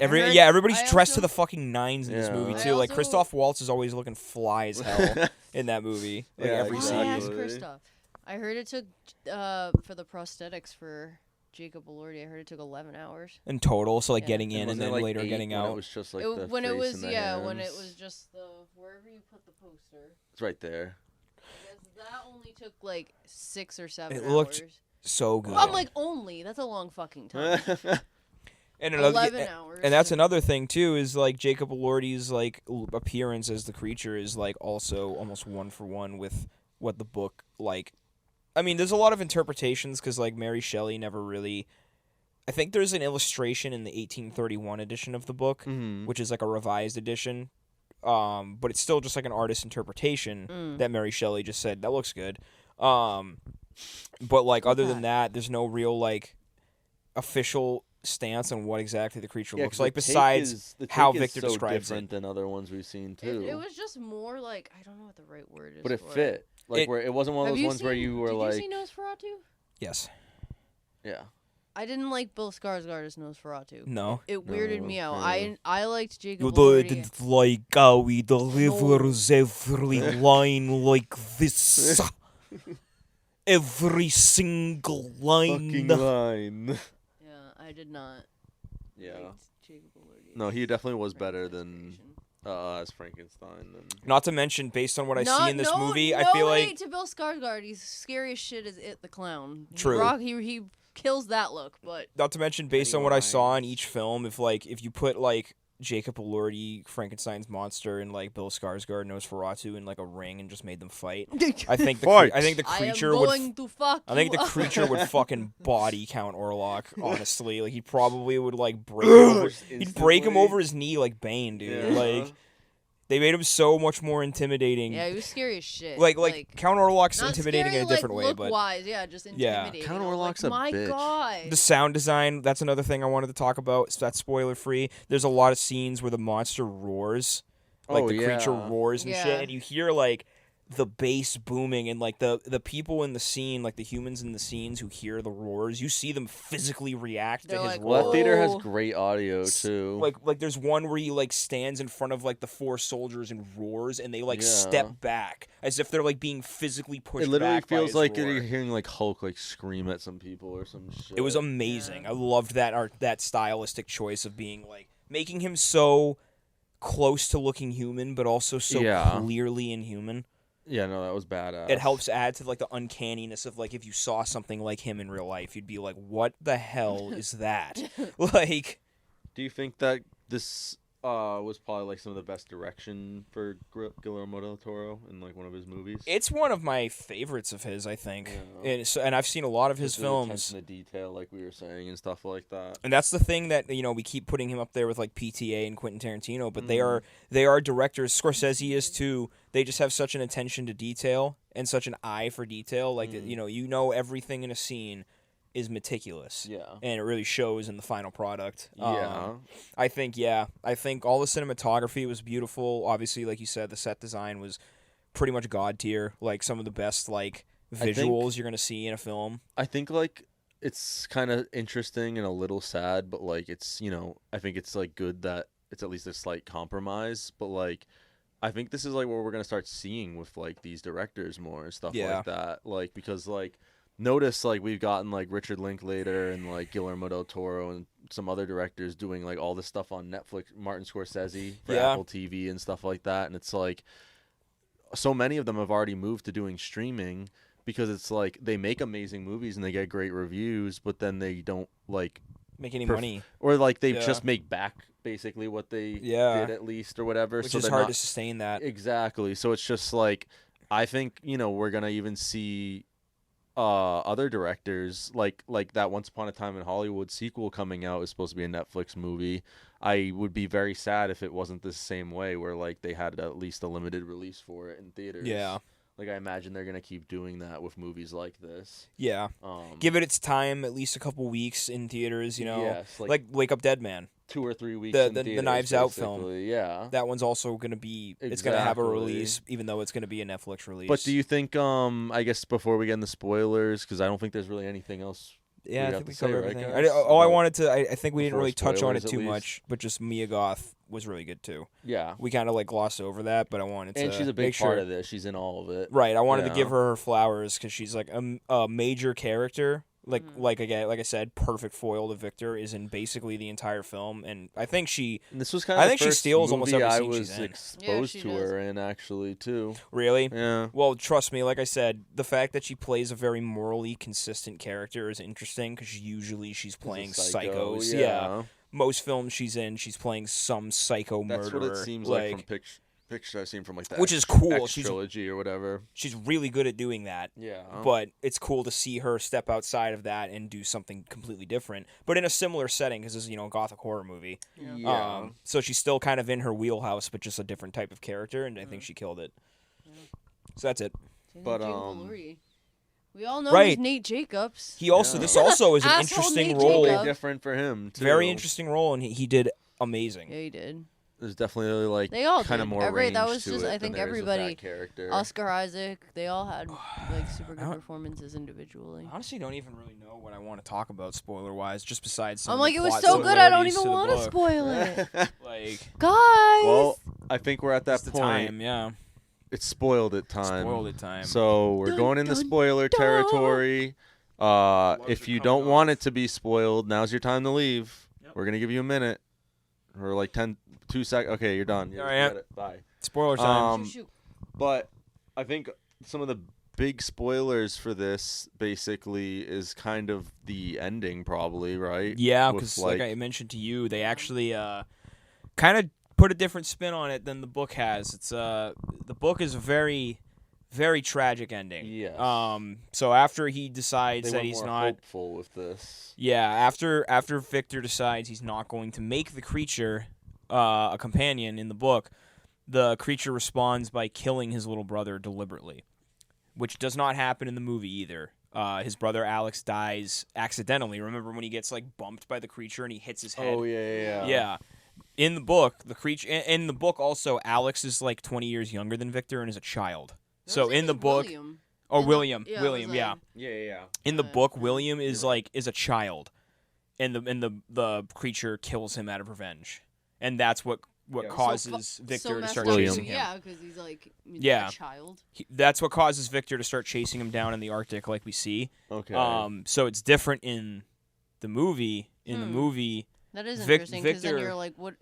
heard- Everybody's I dressed to also- the fucking nines in this Yeah. movie I too. Like, also- Christoph Waltz is always looking fly as hell in that movie. Like, Yeah, every Oh, scene. yeah, exactly. it's Kristoff. I heard it took for the prosthetics for Jacob Elordi. I heard it took 11 hours. In total, so like Yeah. getting in and wasn't it, then like, later 8 getting when out. It was just like It- the when it face was and the when it hands. was just the wherever you put the poster. It's right there. Because that only took like 6 or 7 It hours. looked so good. I'm like, only? That's a long fucking time. and another, 11 hours. and that's another thing too, is like Jacob Elordi's like appearance as the creature is like also almost 1-for-1 with what the book like. I mean, there's a lot of interpretations because like Mary Shelley never really. I think there's an illustration in the 1831 edition of the book, Mhm. which is like a revised edition. But it's still just like an artist's interpretation that Mary Shelley just said that looks good. But like other than that, there's no real like official stance on what exactly the creature Yeah, looks 'cause like the take besides is- the how take is Victor so describes different it. than other ones we've seen too. It was just more like, I don't know what the right word is. but it for fit. Like, where it wasn't one of Have those you ones where seen- you were did like, you see Nosferatu? Yes. yeah. I didn't like Bill Skarsgård as Nosferatu. No. It weirded No, me out. really. I liked Jacob You Elordi. didn't like how he delivers every line like this. Every single line. Fucking line. Yeah, I did not. Yeah. like Jacob Elordi No, as he definitely was better Frankenstein. than as Frankenstein. And Not to mention, based on what I see in this movie, I no feel like hate to Bill Skarsgård. He's scary as shit as It the Clown. True. He kills that look, but not to mention based on what I saw in Pennywise. each film, if you put like Jacob Elordi, Frankenstein's monster, and like Bill Skarsgård, Nosferatu in like a ring and just made them fight, I think the Fight! creature I am would. going to fuck I think you the up. creature would fucking body Count Orlok. Honestly, like he probably would like break him over. Just He'd break him instantly. over his knee like Bane, dude. Yeah. Like they made him so much more intimidating. Yeah, he was scary as shit. like Count Orlok's not intimidating scary, in a different like, way, look but wise, yeah, just Yeah. intimidating. Count I was Orlok's like, a my bitch. God. the sound design, that's another thing I wanted to talk about. So that's spoiler free. There's a lot of scenes where the monster roars. Like Oh, the creature yeah. roars and Yeah. shit, and you hear like the bass booming, and like the people in the scene, like the humans in the scenes who hear the roars, you see them physically react They're to his like, roar. Well, that theater has Oh. great audio too. Like there's one where he like stands in front of like the 4 soldiers and roars, and they like Yeah. step back as if they're like being physically pushed. it literally back by feels his like roar. you're hearing like Hulk like scream at some people or some shit. It was amazing. Yeah. I loved that stylistic choice of being like making him so close to looking human, but also so clearly inhuman. Yeah, no, that was badass. It helps add to like the uncanniness of like if you saw something like him in real life, you'd be like, "What the hell is that?" Like, do you think that this was probably like some of the best direction for Guillermo del Toro in like one of his movies? It's one of my favorites of his, I think. Yeah. And I've seen a lot of his films. Attention to detail, like we were saying, and stuff like that. And that's the thing that we keep putting him up there with like PTA and Quentin Tarantino, but they are directors. Scorsese is too. They just have such an attention to detail and such an eye for detail. Like everything in a scene is meticulous. Yeah. And it really shows in the final product. Yeah. I think all the cinematography was beautiful. Obviously, like you said, the set design was pretty much god tier. Like some of the best like visuals you're gonna see in a film. I think like it's kind of interesting and a little sad, but like it's I think it's like good that it's at least a slight compromise. But like I think this is like what we're gonna start seeing with like these directors more and stuff like that. Like because like notice like we've gotten like Richard Linklater and like Guillermo del Toro and some other directors doing like all this stuff on Netflix, Martin Scorsese for Apple TV and stuff like that, and it's like so many of them have already moved to doing streaming because it's like they make amazing movies and they get great reviews, but then they don't like make any money, or like they just make back basically what they did at least or whatever, which so is hard to sustain that. Exactly. So it's just like I think we're gonna even see other directors like that Once Upon a Time in Hollywood sequel coming out is supposed to be a Netflix movie. I would be very sad if it wasn't the same way where like they had at least a limited release for it in theaters. Yeah. Like I imagine they're gonna keep doing that with movies like this. Yeah. Give it its time, at least a couple weeks in theaters. Yes, like Wake Up Dead Man. 2 or 3 weeks. The Knives Out film. Yeah. That one's also gonna be. It's gonna have a release, even though it's gonna be a Netflix release. But do you think? I guess before we get into spoilers, because I don't think there's really anything else. Yeah, I think we covered everything. Right, I wanted to. I think we didn't really touch on it too least. much, but just Mia Goth was really good too. Yeah. We kind of like glossed over that, but I wanted to. And she's a big part of this. She's in all of it. Right. I wanted to give her flowers because she's like a major character. Like I said, perfect foil to Victor is in basically the entire film, and I think she. And this was kind of. I think she steals almost every scene she's in. I was exposed to her in actually too. Really? Yeah. Well, trust me. Like I said, the fact that she plays a very morally consistent character is interesting because usually she's playing psychos. Yeah. Most films she's in, she's playing some psycho murderer. That's what it seems like from pictures I've seen from like that, which is cool. She's trilogy or whatever. She's really good at doing that. Yeah. But it's cool to see her step outside of that and do something completely different, but in a similar setting because this is a gothic horror movie. Yeah. So she's still kind of in her wheelhouse, but just a different type of character, and I think she killed it. So that's it. But we all know he's Nate Jacobs. He also this also is an interesting role. Jacob. Different for him too. Very interesting role, and he did amazing. Yeah, he did. There's definitely like they all kind of more range that was to just it I think than everybody character. Oscar Isaac, they all had like super good performances individually. I honestly don't even really know what I want to talk about spoiler wise, just besides some I'm of like the it was plot so good I don't similarities even to the want to book. spoil it. Like guys. Well, I think we're at that it's the point. time, yeah. It's spoiled at time. Spoiled at time. So we're going into spoiler territory. If you don't want it to be spoiled, now's your time to leave. Yep. We're gonna give you a minute. Or like 2 seconds. Okay, you're done. All right. Bye. Spoiler time. Shoot. But I think some of the big spoilers for this basically is kind of the ending, probably, right? Yeah, because like I mentioned to you, they actually kind of put a different spin on it than the book has. It's the book is a very, very tragic ending. Yes. So after he decides they that he's more not hopeful with this. Yeah, after Victor decides he's not going to make the creature a companion in the book, the creature responds by killing his little brother deliberately, which does not happen in the movie either. His brother Alex dies accidentally. Remember when he gets like bumped by the creature and he hits his head? Oh yeah. Yeah. In the book, the creature in the book also Alex is like 20 years younger than Victor and is a child. So in the book, William, yeah. In the book, William is is a child, and the creature kills him out of revenge, and that's what causes Victor to start chasing him. Yeah, because he's like a child. That's what causes Victor to start chasing him down in the Arctic, like we see. Okay. So it's different in the movie. In the movie, that is interesting because then Victor, you're like, what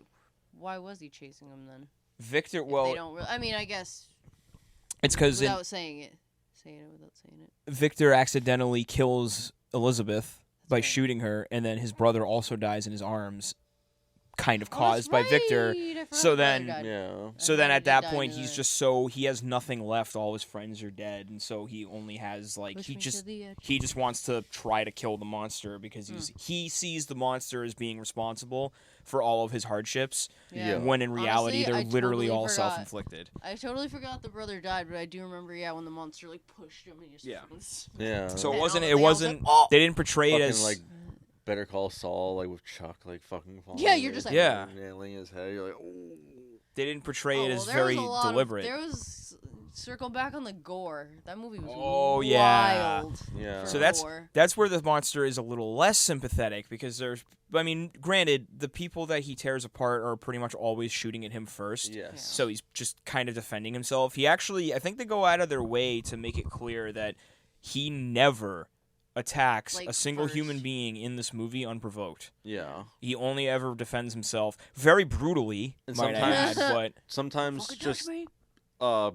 why was he chasing him then? Victor, If well, they don't I mean, I guess it's because without saying it without saying it. Victor accidentally kills Elizabeth by right. shooting her, and then his brother also dies in his arms, kind of Oh, caused by that's Victor. right. I forgot So the brother then- died. Yeah. So I then thought at he that did die point, in he's the- just he has nothing left. All his friends are dead, and so he only has like Push me to the edge. he just wants to try to kill the monster because he sees the monster as being responsible for all of his hardships, Yeah. when in reality Honestly, they're I literally totally all forgot. self-inflicted. I totally forgot the brother died, but I do remember, when the monster like pushed him and he just Yeah. fucking Yeah. So And it wasn't. all- It they all said, wasn't. "Oh!" They didn't portray it Fucking as like Better Call Saul, like with Chuck, like fucking falling. Yeah, you're just like- Yeah. nailing his head. You're like, oh. they didn't portray it as there very was a lot deliberate. there was circle back on the gore. That movie was Oh, yeah. wild. Yeah. So for that's gore. where the monster is a little less sympathetic because I mean, granted, the people that he tears apart are pretty much always shooting at him first. Yes. So he's just kind of defending himself. He actually, I think they go out of their way to make it clear that he never attacks Like, a single first. human being in this movie unprovoked. Yeah. He only ever defends himself very brutally, And might I add, sometimes- but Sometimes Fucking touch just me.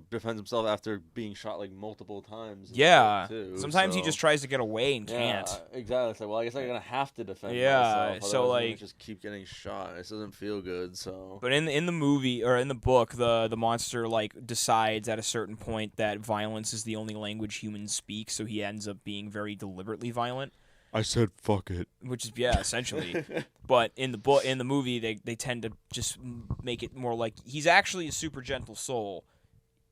defends himself after being shot like multiple times. and yeah. shit, too, Sometimes he so- just tries to get away and Yeah, can't. exactly. It's like, well, I guess I'm gonna have to defend Yeah, myself. so, otherwise I'm gonna like- just keep getting shot. This doesn't feel good. So But in the movie or in the book, the monster like decides at a certain point that violence is the only language humans speak, so he ends up being very deliberately violent, I said, fuck it. which is essentially. But in the movie, they tend to just make it more like he's actually a super gentle soul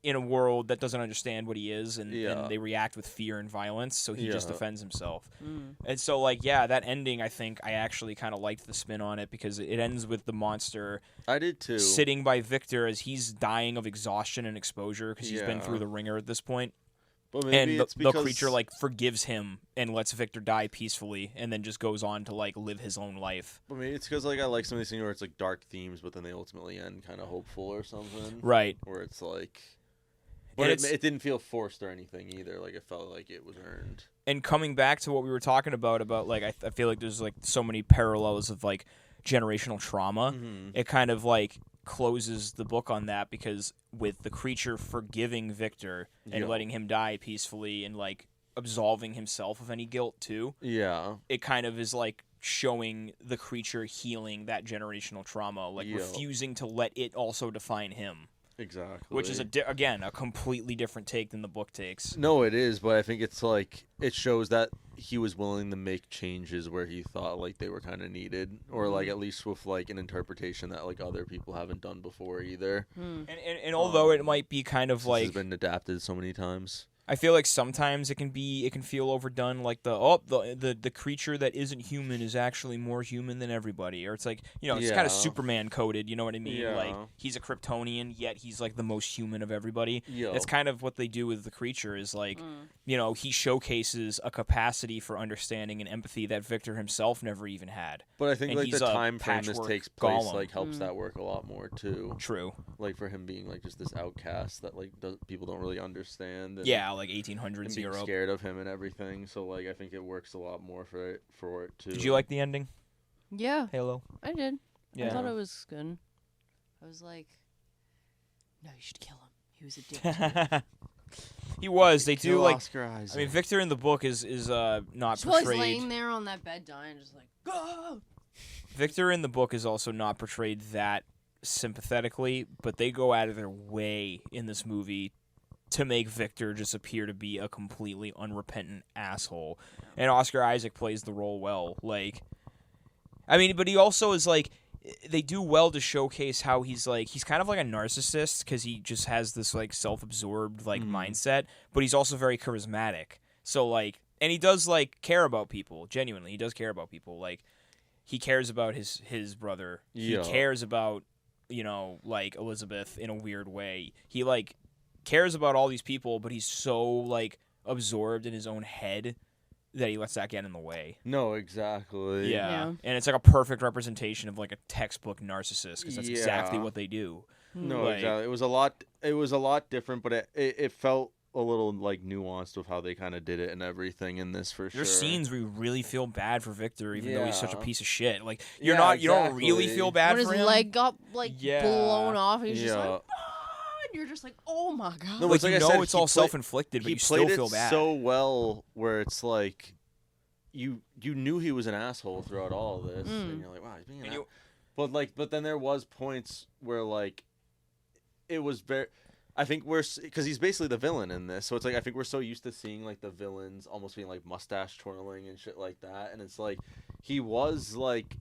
in a world that doesn't understand what he is, and they react with fear and violence, so he just Yeah. defends himself. Mm. And so, that ending, I think I actually kind of liked the spin on it because it ends with the monster I did too. sitting by Victor as he's dying of exhaustion and exposure because he's been Yeah. through the ringer at this point. But maybe And it's the because creature forgives him and lets Victor die peacefully, and then just goes on to live his own life. But maybe it's because I like some of these things where it's like dark themes, but then they ultimately end kind of hopeful or something. Right. Where it's like. And But it's- it didn't feel forced or anything either. Like it felt like it was earned. And coming back to what we were talking about I feel like there's so many parallels of generational trauma. Mm-hmm. It kind of closes the book on that because with the creature forgiving Victor and Yeah. letting him die peacefully and absolving himself of any guilt too, Yeah. it kind of is showing the creature healing that generational trauma, Yeah. refusing to let it also define him, Exactly. which is again a completely different take than the book takes. No, it is, but I think it's it shows that he was willing to make changes where he thought they were kind of needed, or at least with an interpretation that other people haven't done before either. And although it might be kind of Since it's been adapted so many times. I feel like sometimes it can feel overdone, the creature that isn't human is actually more human than everybody, or it's it's kind Yeah. of Superman coded, you know what I mean? Yeah. He's a Kryptonian, yet he's the most human of everybody. Yeah. That's kind of what they do with the creature is he showcases a capacity for understanding and empathy that Victor himself never even had. But I think And the he's a time frame this patchwork takes place golem. helps that work a lot more too. True. For him being just this outcast that people don't really understand. And Yeah, 1800s and being Europe. scared of him and everything. So I think it works a lot more for it too. Did you like the ending, Yeah, Halo? I did. Yeah. I thought it was good. I was like, no, you should kill him. He was a dick. to me." He was. They do Kill like. Oscar Isaac. I mean, Victor in the book is not Just while he's portrayed. laying there on that bed dying, just like, go. Victor in the book is also not portrayed that sympathetically, but they go out of their way in this movie to make Victor just appear to be a completely unrepentant asshole. And Oscar Isaac plays the role well. But he also is they do well to showcase how he's kind of like a narcissist because he just has this self-absorbed mindset, but he's also very charismatic. So and he does he does care about people. He cares about his brother. Yeah. He cares about Elizabeth in a weird way. He cares about all these people, but he's so absorbed in his own head that he lets that get in the way. No, exactly. Yeah. And it's a perfect representation of a textbook narcissist because that's exactly Yeah. what they do. No, exactly. It was a lot different, but it felt like nuanced with how they kind of did it and everything in this for sure. There's scenes where you really feel bad for Victor, even though he's such a Yeah. piece of shit. Like Yeah, you don't really exactly. feel bad when for his him. leg got like Yeah. blown off, and he's just Yeah. like, "Ah," and you're just like, oh my god. No, like it's like you I know said, it's he all played- self-inflicted, but he you played still feel it bad. so well where it's like you knew he was an asshole throughout all of this, and you're like, wow, he's being an asshole. But then there was points where like it was very. I think because he's basically the villain in this, so it's like I think we're so used to seeing like the villains almost being like mustache twirling and shit like that, and it's like he was like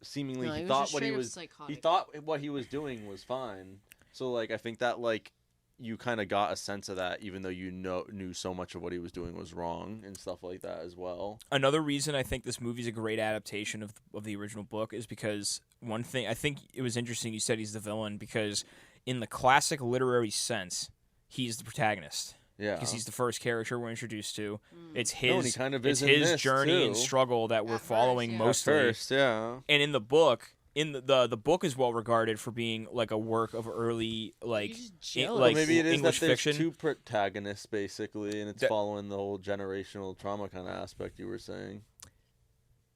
seemingly No, he he was thought just what he straight up was psychotic. he thought what he was doing was fine. So like I think that like you kind of got a sense of that, even though you knew so much of what he was doing was wrong and stuff like that as well. Another reason I think this movie's a great adaptation of the original book is because one thing I think it was interesting you said he's the villain because in the classic literary sense, he's the protagonist. Yeah, Because he's the first character we're introduced to. It's No, and he his kind of it's is in his this, journey and too. struggle that we're At first, following yeah. At mostly. first, yeah. And in the book, the book is well regarded for being like a work of early like He's just in- jealous. like Well, maybe it is English that there's fiction. two protagonists basically, and it's That- following the whole generational trauma kind of aspect you were saying.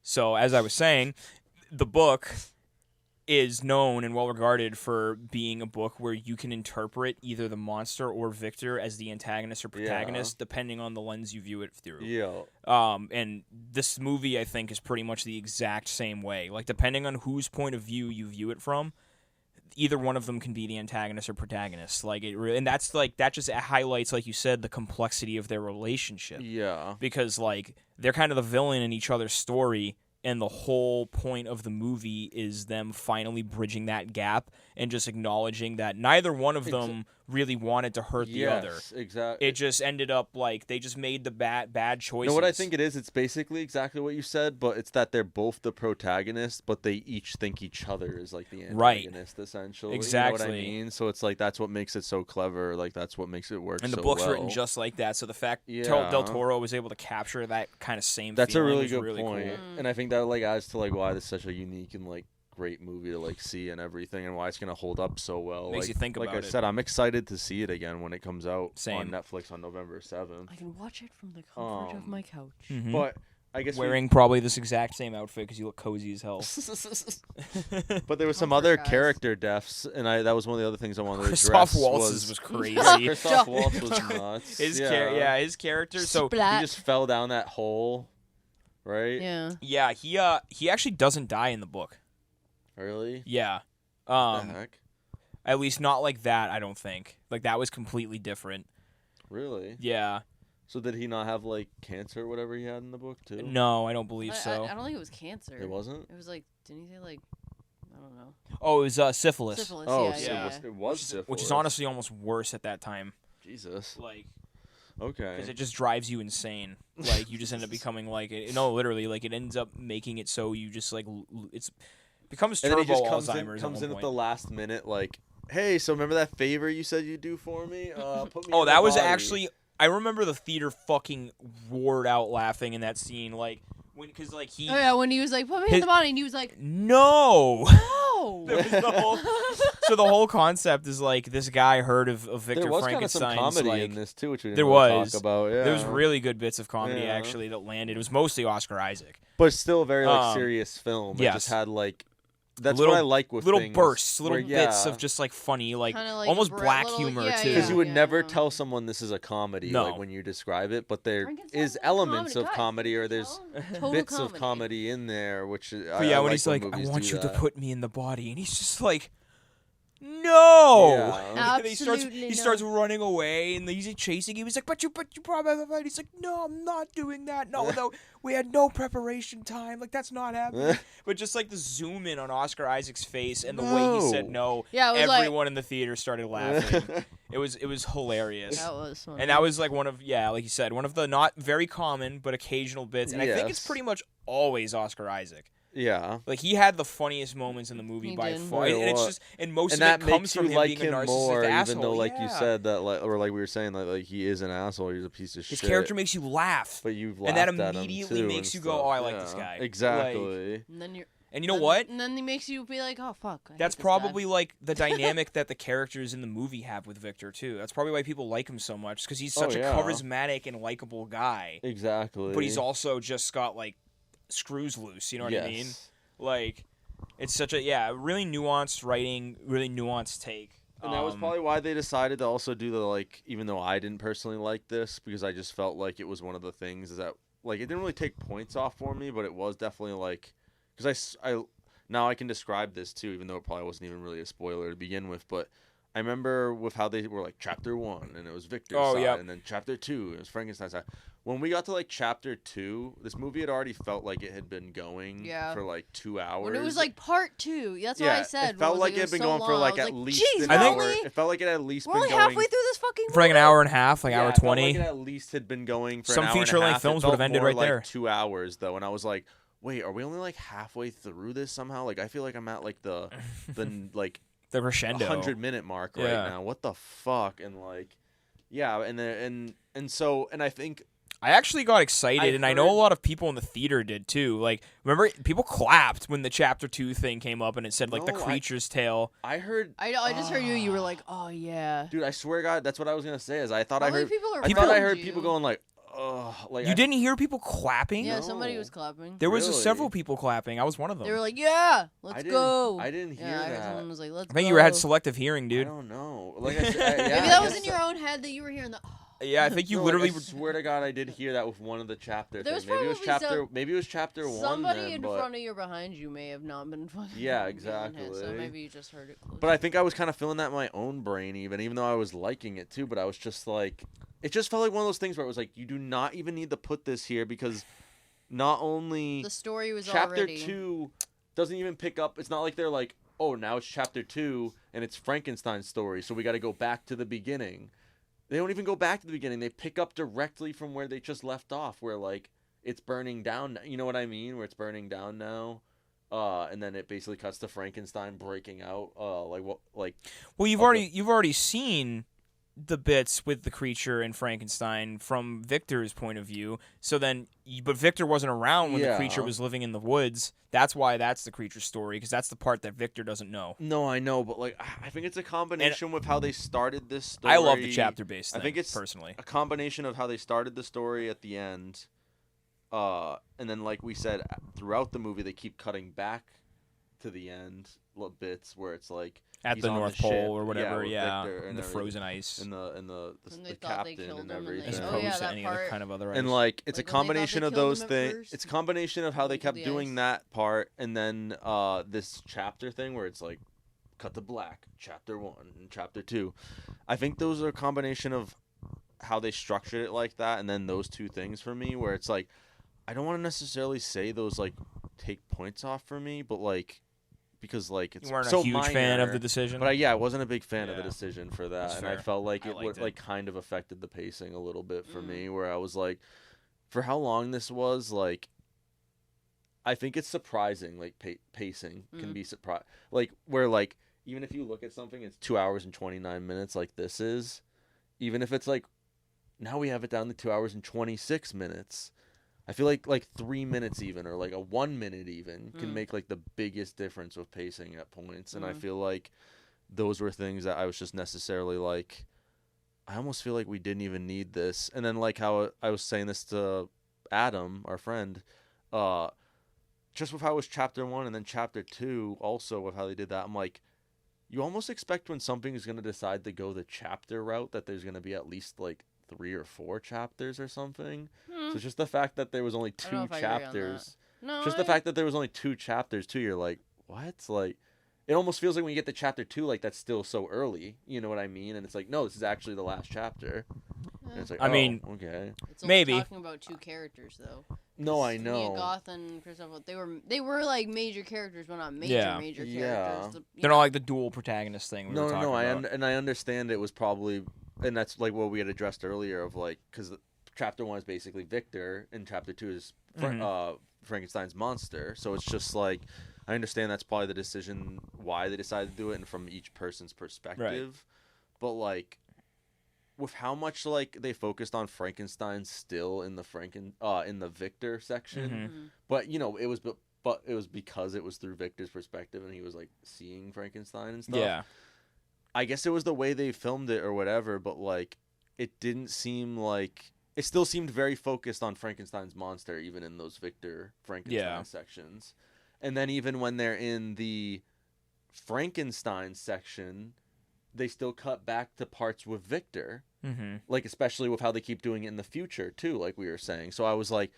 So as I was saying, the book is known and well regarded for being a book where you can interpret either the monster or Victor as the antagonist or protagonist, depending on the lens you view it through. Yeah, And this movie, I think, is pretty much the exact same way. Like, depending on whose point of view you view it from, either one of them can be the antagonist or protagonist. Like, and that's like that just highlights, like you said, the complexity of their relationship. yeah, Because like they're kind of the villain in each other's story, and the whole point of the movie is them finally bridging that gap and just acknowledging that neither one of them really wanted to hurt the other. Exactly. It just ended up like they just made the bad choices. No, what I think it is, it's basically exactly what you said, but it's that they're both the protagonists, but they each think each other is like the Right. antagonist, essentially. Exactly. You know what I mean? So it's like that's what makes it so clever. Like that's what makes it work. And the so book's well. written just like that. So the fact Yeah. Del Toro was able to capture that kind of same That's a feeling really was good really point, cool. and I think that like adds to like why this is such a unique and like great movie to like see and everything, and why it's gonna hold up so well. Makes like, you think like about I it. said, I'm excited to see it again when it comes out Same. on Netflix on November 7th. I can watch it from the comfort of my couch. Mhm. But I guess Wearing probably this exact same outfit because you look cozy as hell. but there was some Comfort, other guys. character deaths, and that was one of the other things I wanted to Christoph address. Waltz's was crazy. Christoph Waltz was nuts. his his character. So He Splat. just fell down that hole, right? Yeah. yeah, he actually doesn't die in the book. Really? Yeah. What the heck? At least not like that, I don't think. Like that was completely different. Really? Yeah. So did he not have like cancer or whatever he had in the book too? No, I don't believe so. I don't think it was cancer. It wasn't? It was like, didn't he say like, I don't know. Oh, it was syphilis. Syphilis. Oh, yeah, so yeah. it was syphilis. Which is honestly almost worse at that time. Jesus. Like, Okay. because it just drives you insane. Like, you just end up becoming like, no, literally, like it ends up making it so you just like it's becomes And then turbo he just Alzheimer's. comes at in one at the point. last minute, like, "Hey, so remember that favor you said you'd do for me? Put me." Oh, in that the was body." actually. I remember the theater fucking roared out laughing in that scene, like because like he. Oh yeah, when he was like, put me in His- the body, and he was like, No. no. There was the whole- so the whole concept is like this guy heard of Victor There was kind of some Frankenstein's comedy like in this too, which we didn't there really was. talk about. Yeah, there was really good bits of comedy Yeah. actually that landed. It was mostly Oscar Isaac. but it's still a very like serious film. It yes. just had like that's Little- what I like with Little things bursts, little where, bits yeah, of just like funny, like Kinda like almost a black little- humor yeah, too. because you would Yeah, never no. tell someone this is a comedy No. like when you describe it, but there Frankenstein's is a elements comedy, of guys. comedy, or there's Total bits of comedy in there, which But yeah, when he's like, "I movies want do you to that. put me in the body," and he's just like, "No!" Yeah. And he starts Absolutely starts not. running away, and he's chasing him. He's like, "But you probably have a fight." He's like, "No, I'm not doing that. No, we had no preparation time. Like that's not happening." But just like the zoom in on Oscar Isaac's face and the way he said no, Yeah, it was like- everyone in the theater started laughing. It was hilarious. That was funny. And that was like one of like you said, one of the not very common but occasional bits. And I think it's Yes. pretty much always Oscar Isaac. Yeah. Like he had the funniest moments in the movie He by did. far, Yeah, and it's well, just and most And of that it comes makes from you him like being a him narcissistic more, asshole. even though, like yeah. you said, that or like we were saying, like he is an asshole. He's a piece of his shit. character makes you laugh, but you've and that laughed at him, immediately too, makes and you go, stuff. "Oh, I like Yeah, this guy." Exactly. And then you're. And you know what? And then he makes you be like, oh fuck. I hate That's this probably guy. like the dynamic that the characters in the movie have with Victor too. That's probably why people like him so much, because he's such a charismatic and likable guy. Exactly. But he's also just got like screws loose. You know what I mean? Like, it's such a really nuanced writing, really nuanced take. And that was probably why they decided to also do the, like, even though I didn't personally like this, because I just felt like it was one of the things is that, like, it didn't really take points off for me, but it was definitely like, because I now I can describe this too, even though it probably wasn't even really a spoiler to begin with, but I remember with how they were like chapter 1 and it was Victor's side, and then chapter 2 it was Frankenstein's side. When we got to like chapter 2, this movie had already felt like it had been going for like 2 hours. When it was like part 2, that's what I said. It felt like it had been going for like at least an hour. It felt like it had at least been going. We're only halfway through this fucking movie. For like an hour and a half, like hour 20. It felt like it at least had been going for some an hour and a half. feature length films would have ended right there. Like 2 hours though, and I was like, wait, are we only like halfway through this somehow? Like I feel like I'm at like the like the crescendo 100-minute mark right now. What the fuck? And like, and I think I actually got excited, and I know a lot of people in the theater did too. Like, remember, people clapped when the chapter 2 thing came up, and it said like the creature's tale. I heard. I just heard you. You were like, oh yeah. Dude, I swear to God, that's what I was gonna say. Is I thought I heard people going like, oh, like you didn't hear people clapping? Yeah, somebody was clapping. There was several people clapping. I was one of them. They were like, yeah, let's go. I didn't hear that. Someone was like, let's go. I think you had selective hearing, dude. I don't know. Like I said, maybe that was in your own head that you were hearing the. Yeah, I think you literally. I swear to God, I did hear that with one of the chapter things. Maybe it was chapter 1. Somebody in front of you or behind you may have not been fucking. Yeah, exactly. So maybe you just heard it close. But I think I was kind of feeling that in my own brain, even though I was liking it too. But I was just like, it just felt like one of those things where it was like, you do not even need to put this here because not only the story was chapter already 2 doesn't even pick up. It's not like they're like, oh, now it's chapter 2 and it's Frankenstein's story, so we got to go back to the beginning. They don't even go back to the beginning. They pick up directly from where they just left off, where like it's burning down. You know what I mean? Where it's burning down now, and then it basically cuts to Frankenstein breaking out. Well, you've already seen the bits with the creature and Frankenstein from Victor's point of view. So then, but Victor wasn't around when the creature was living in the woods. That's why that's the creature's story, because that's the part that Victor doesn't know. No, I know, but like I think it's a combination with how they started this story. I love the chapter-based thing, I think it's personally a combination of how they started the story at the end, and then like we said, throughout the movie they keep cutting back to the end bits where it's like at the North Pole or whatever, Victor and the frozen ice, and the captain and everything, as opposed to any other kind of other ice. And like it's a combination of those things. It's a combination of how they kept doing that part, and then this chapter thing where it's like cut to black, chapter 1 and chapter 2. I think those are a combination of how they structured it like that, and then those two things for me, where it's like I don't want to necessarily say those like take points off for me, but like. Because like it's you weren't so a huge minor, fan of the decision, but I wasn't a big fan of the decision for that, and fair. I felt like it liked like kind of affected the pacing a little bit for me, where I was like, for how long this was, like, I think it's surprising, like pacing can be surprised, like where like even if you look at something, it's 2 hours and 29 minutes, like this is, even if it's like now we have it down to 2 hours and 26 minutes. I feel like 3 minutes even, or like a 1 minute even, can make like the biggest difference with pacing at points. And I feel like those were things that I was just necessarily like, I almost feel like we didn't even need this. And then like how I was saying this to Adam, our friend, just with how it was chapter 1 and then chapter 2 also with how they did that, I'm like, you almost expect when something is going to decide to go the chapter route that there's going to be at least like 3 or 4 chapters or something. So just the fact that there was only 2 chapters. The fact that there was only 2 chapters too, you're like, what? Like, it almost feels like when you get to chapter 2, like that's still so early. You know what I mean? And it's like, no, this is actually the last chapter. And it's like, I mean, okay. It's only talking about 2 characters though. No, I know. Mia Goth and Christoph, they were like major characters, but not major characters. Yeah. They're not like the dual protagonist thing. I understand it was probably, and that's like what we had addressed earlier of like, because chapter 1 is basically Victor and chapter 2 is Frankenstein's monster. So it's just like, I understand that's probably the decision why they decided to do it and from each person's perspective. Right. But like, with how much like they focused on Frankenstein still in the in the Victor section, but you know it was but it was because it was through Victor's perspective and he was like seeing Frankenstein and stuff. Yeah. I guess it was the way they filmed it or whatever, but like it didn't seem like it still seemed very focused on Frankenstein's monster, even in those Victor Frankenstein sections. And then even when they're in the Frankenstein section, they still cut back to parts with Victor, like especially with how they keep doing it in the future too, like we were saying. So I was like,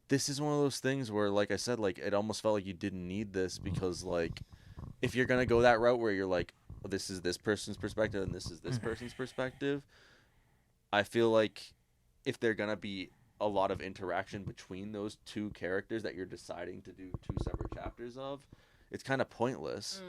this is one of those things where, like I said, like it almost felt like you didn't need this because like if you're gonna go that route where you're like, oh, this is this person's perspective and this is this person's perspective, I feel like if they're gonna be a lot of interaction between those two characters that you're deciding to do 2 separate chapters of, it's kind of pointless.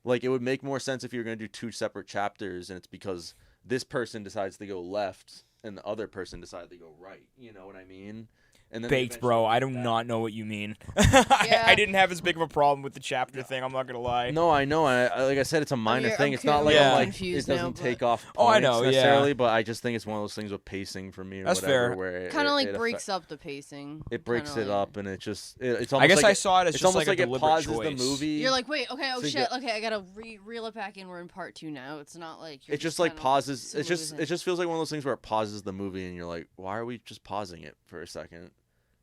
Like it would make more sense if you're gonna do 2 separate chapters and it's because this person decides to go left and the other person decided to go right. You know what I mean? And then Baked, bro. I do not know what you mean. I didn't have as big of a problem with the chapter thing. I'm not gonna lie. No, I know. I like I said, it's a minor thing. It's not like I'm like it doesn't take off points I know, necessarily, but I just think it's one of those things with pacing for me. Or That's whatever, fair. Where Kind of like breaks up the pacing. It breaks it up, and it just it's almost I guess like I saw it as it's just almost like a it deliberate pauses choice. the movie. You're like, wait, okay, oh So you shit, get- okay, I gotta reel it back in. We're in part 2 now. It's not like you're It just like kinda pauses. It smoothing. just feels like one of those things where it pauses the movie, and you're like, why are we just pausing it for a second?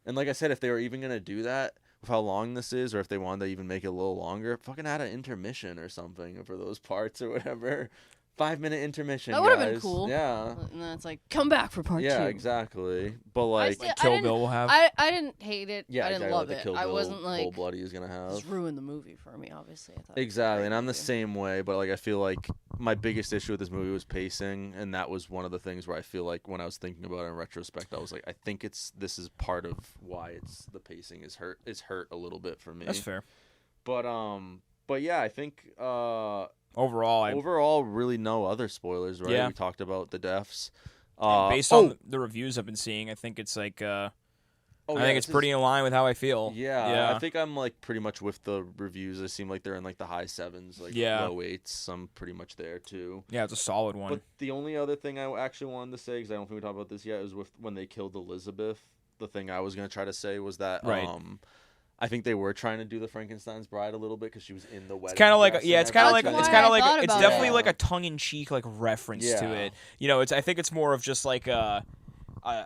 And like I said, if they were even gonna do that with how long this is, or if they wanted to even make it a little longer, fucking add an intermission or something for those parts or whatever. 5-minute intermission. That would have been guys. cool. Yeah. And then it's like, come back for part 2. Yeah, exactly. But like, still- Like I Kill didn't- Bill will have. I didn't hate it. yeah, I didn't exactly, love like the it. Kill I Bill wasn't like, Cold Bloody is gonna have. just ruined the movie for me, obviously. I thought it was a Exactly, great and I'm the movie. same way, but like I feel like my biggest issue with this movie was pacing, and that was one of the things where I feel like when I was thinking about it in retrospect, I was like, I think this is part of why the pacing is hurt a little bit for me. That's fair. But yeah, I think Overall, really no other spoilers, right? Yeah. We talked about the deaths. based on the reviews I've been seeing, I think it's like I think it's pretty in line with how I feel. Yeah, I think I'm like pretty much with the reviews. They seem like they're in like the high 7s, like low 8s. I'm pretty much there too. Yeah, it's a solid one. But the only other thing I actually wanted to say, because I don't think we talked about this yet, is with when they killed Elizabeth. The thing I was gonna try to say was that I think they were trying to do the Frankenstein's Bride a little bit because she was in the wedding. It's kind of like dress it's and kind of like everything. it's kind of like thought it's about definitely it. like a tongue-in-cheek like reference to it. You know, I think it's more of just like a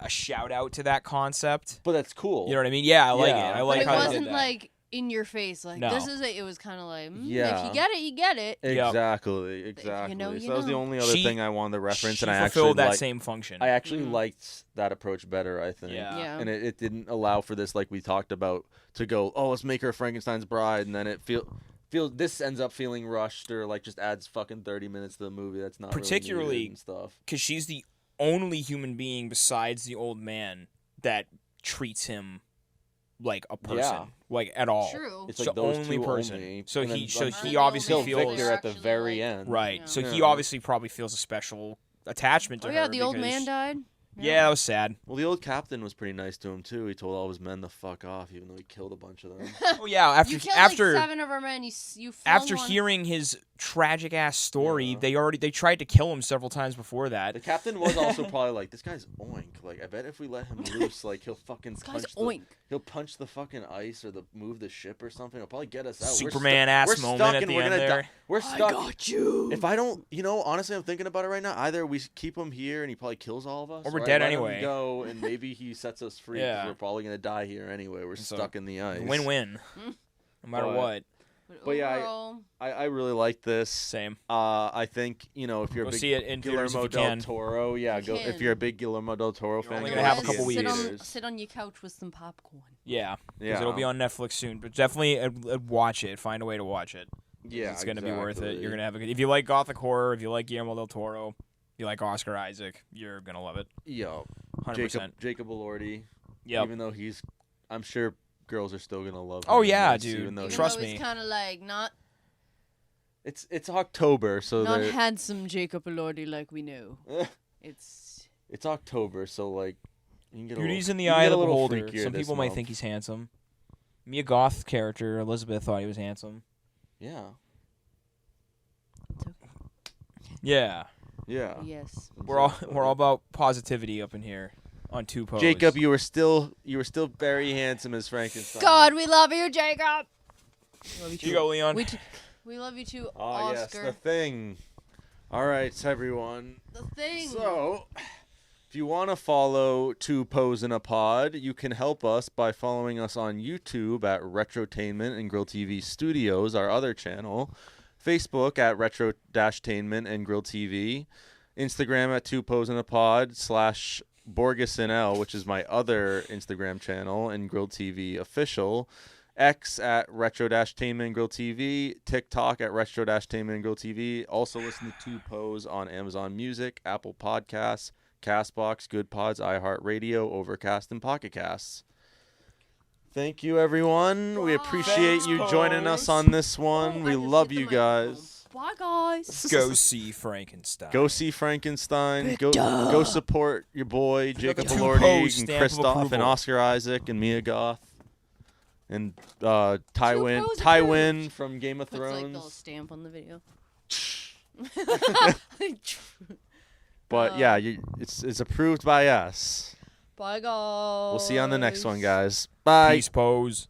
shout out to that concept. But that's cool. You know what I mean? Yeah, I like it. I But like it how they wasn't did that. like in your face, like No. this is it. It was kind of like, if Yeah. you get it, you get it. Exactly. you know, you so that was the know. only other thing I wanted to reference, She and I fulfilled actually that same function. I actually liked that approach better, I think. Yeah. And it didn't allow for this, like we talked about, to go, oh, let's make her Frankenstein's bride, and then it this ends up feeling rushed or like just adds fucking 30 minutes to the movie. That's not Particularly really needed and stuff. because she's the only human being besides the old man that treats him like a person, like at all. True. It's the like those only two person. only. So and he then, so like, he obviously kill feels Victor at the Actually, very like- end. right. Yeah. So he Yeah. obviously probably feels a special attachment to Oh her. yeah, the old because- man died. Yeah, that was sad. Well, the old captain was pretty nice to him too. He told all his men to fuck off, even though he killed a bunch of them. Oh yeah, after You killed after like 7 of our men. You flung after one. hearing his tragic ass story, Yeah. they tried to kill him several times before that. The captain was also probably like, this guy's oink. Like, I bet if we let him loose, like he'll fucking This guy's punch oink. he'll punch the fucking ice or move the ship or something. He'll probably get us out. Superman-ass we're moment stuck at and the we're end gonna there. die. We're stuck. got you. If I don't, honestly, I'm thinking about it right now. Either we keep him here and he probably kills all of us, Or we're I dead let him anyway. go and maybe he sets us free. 'Cause Yeah. we're probably gonna die here anyway. We're So, stuck in the ice. Win-win, no matter But- what. But yeah, overall, I really like this. Same. I think if you're Go a big see it in theaters Guillermo if you del can. Toro, yeah, You go if can. you're a big Guillermo del Toro You're fan. only go gonna have a see couple it in weeks. theaters. Sit on your couch with some popcorn. Yeah, Yeah, because it'll be on Netflix soon. But definitely watch it. Find a way to watch it. Yeah, It's gonna be worth it. exactly. You're gonna have a good. If you like gothic horror, if you like Guillermo del Toro, if you like Oscar Isaac, you're gonna love it. Yo, 100%. Jacob Elordi. Yep. Even though I'm sure girls are still gonna love him. Oh, in yeah, this, dude. Even though Trust Even though me. It's kind of like not it's October, so they're- handsome Jacob Elordi like we know. It's it's October, so like you can get Beauty's in the you can eye get of a the little beholder. freakier Some this people might month. think he's handsome. Me, a goth character, Elizabeth thought he was handsome. Yeah, Yeah, yeah. yes. we're all about positivity up in here. on Two Pose. Jacob, you were still very handsome as Frankenstein. God, we love you, Jacob. We love you Here you go, Leon. We love you too, Ah, yes, Oscar. the thing. All right, everyone. The thing. So, if you want to follow Two Pose in a Pod, you can help us by following us on YouTube at retro-TAINMENT and Grill TV Studios, our other channel. Facebook at retro-TAINMENT and Grill TV. Instagram at Two Pose in a Pod / BorgesNL, which is my other Instagram channel, and Grill TV Official. X at retro-tainment and Grill TV, TikTok at retro-tainment and Grill TV. Also listen to Two Pose on Amazon Music, Apple Podcasts, Castbox, Good Pods, iHeartRadio, Overcast, and Pocket Casts. Thank you, everyone. We appreciate you joining us on this one. We love you guys. Bye, guys. Go see Frankenstein. Go see Frankenstein. Go support your boy Jacob Two Elordi Pose and stamp of Christoph and approval. Oscar Isaac and Mia Goth. And Tywin Pose from Game of Puts like the little Thrones. stamp on the video. But yeah, it's approved by us. Bye, guys. We'll see you on the next one, guys. Bye. Peace, Pose.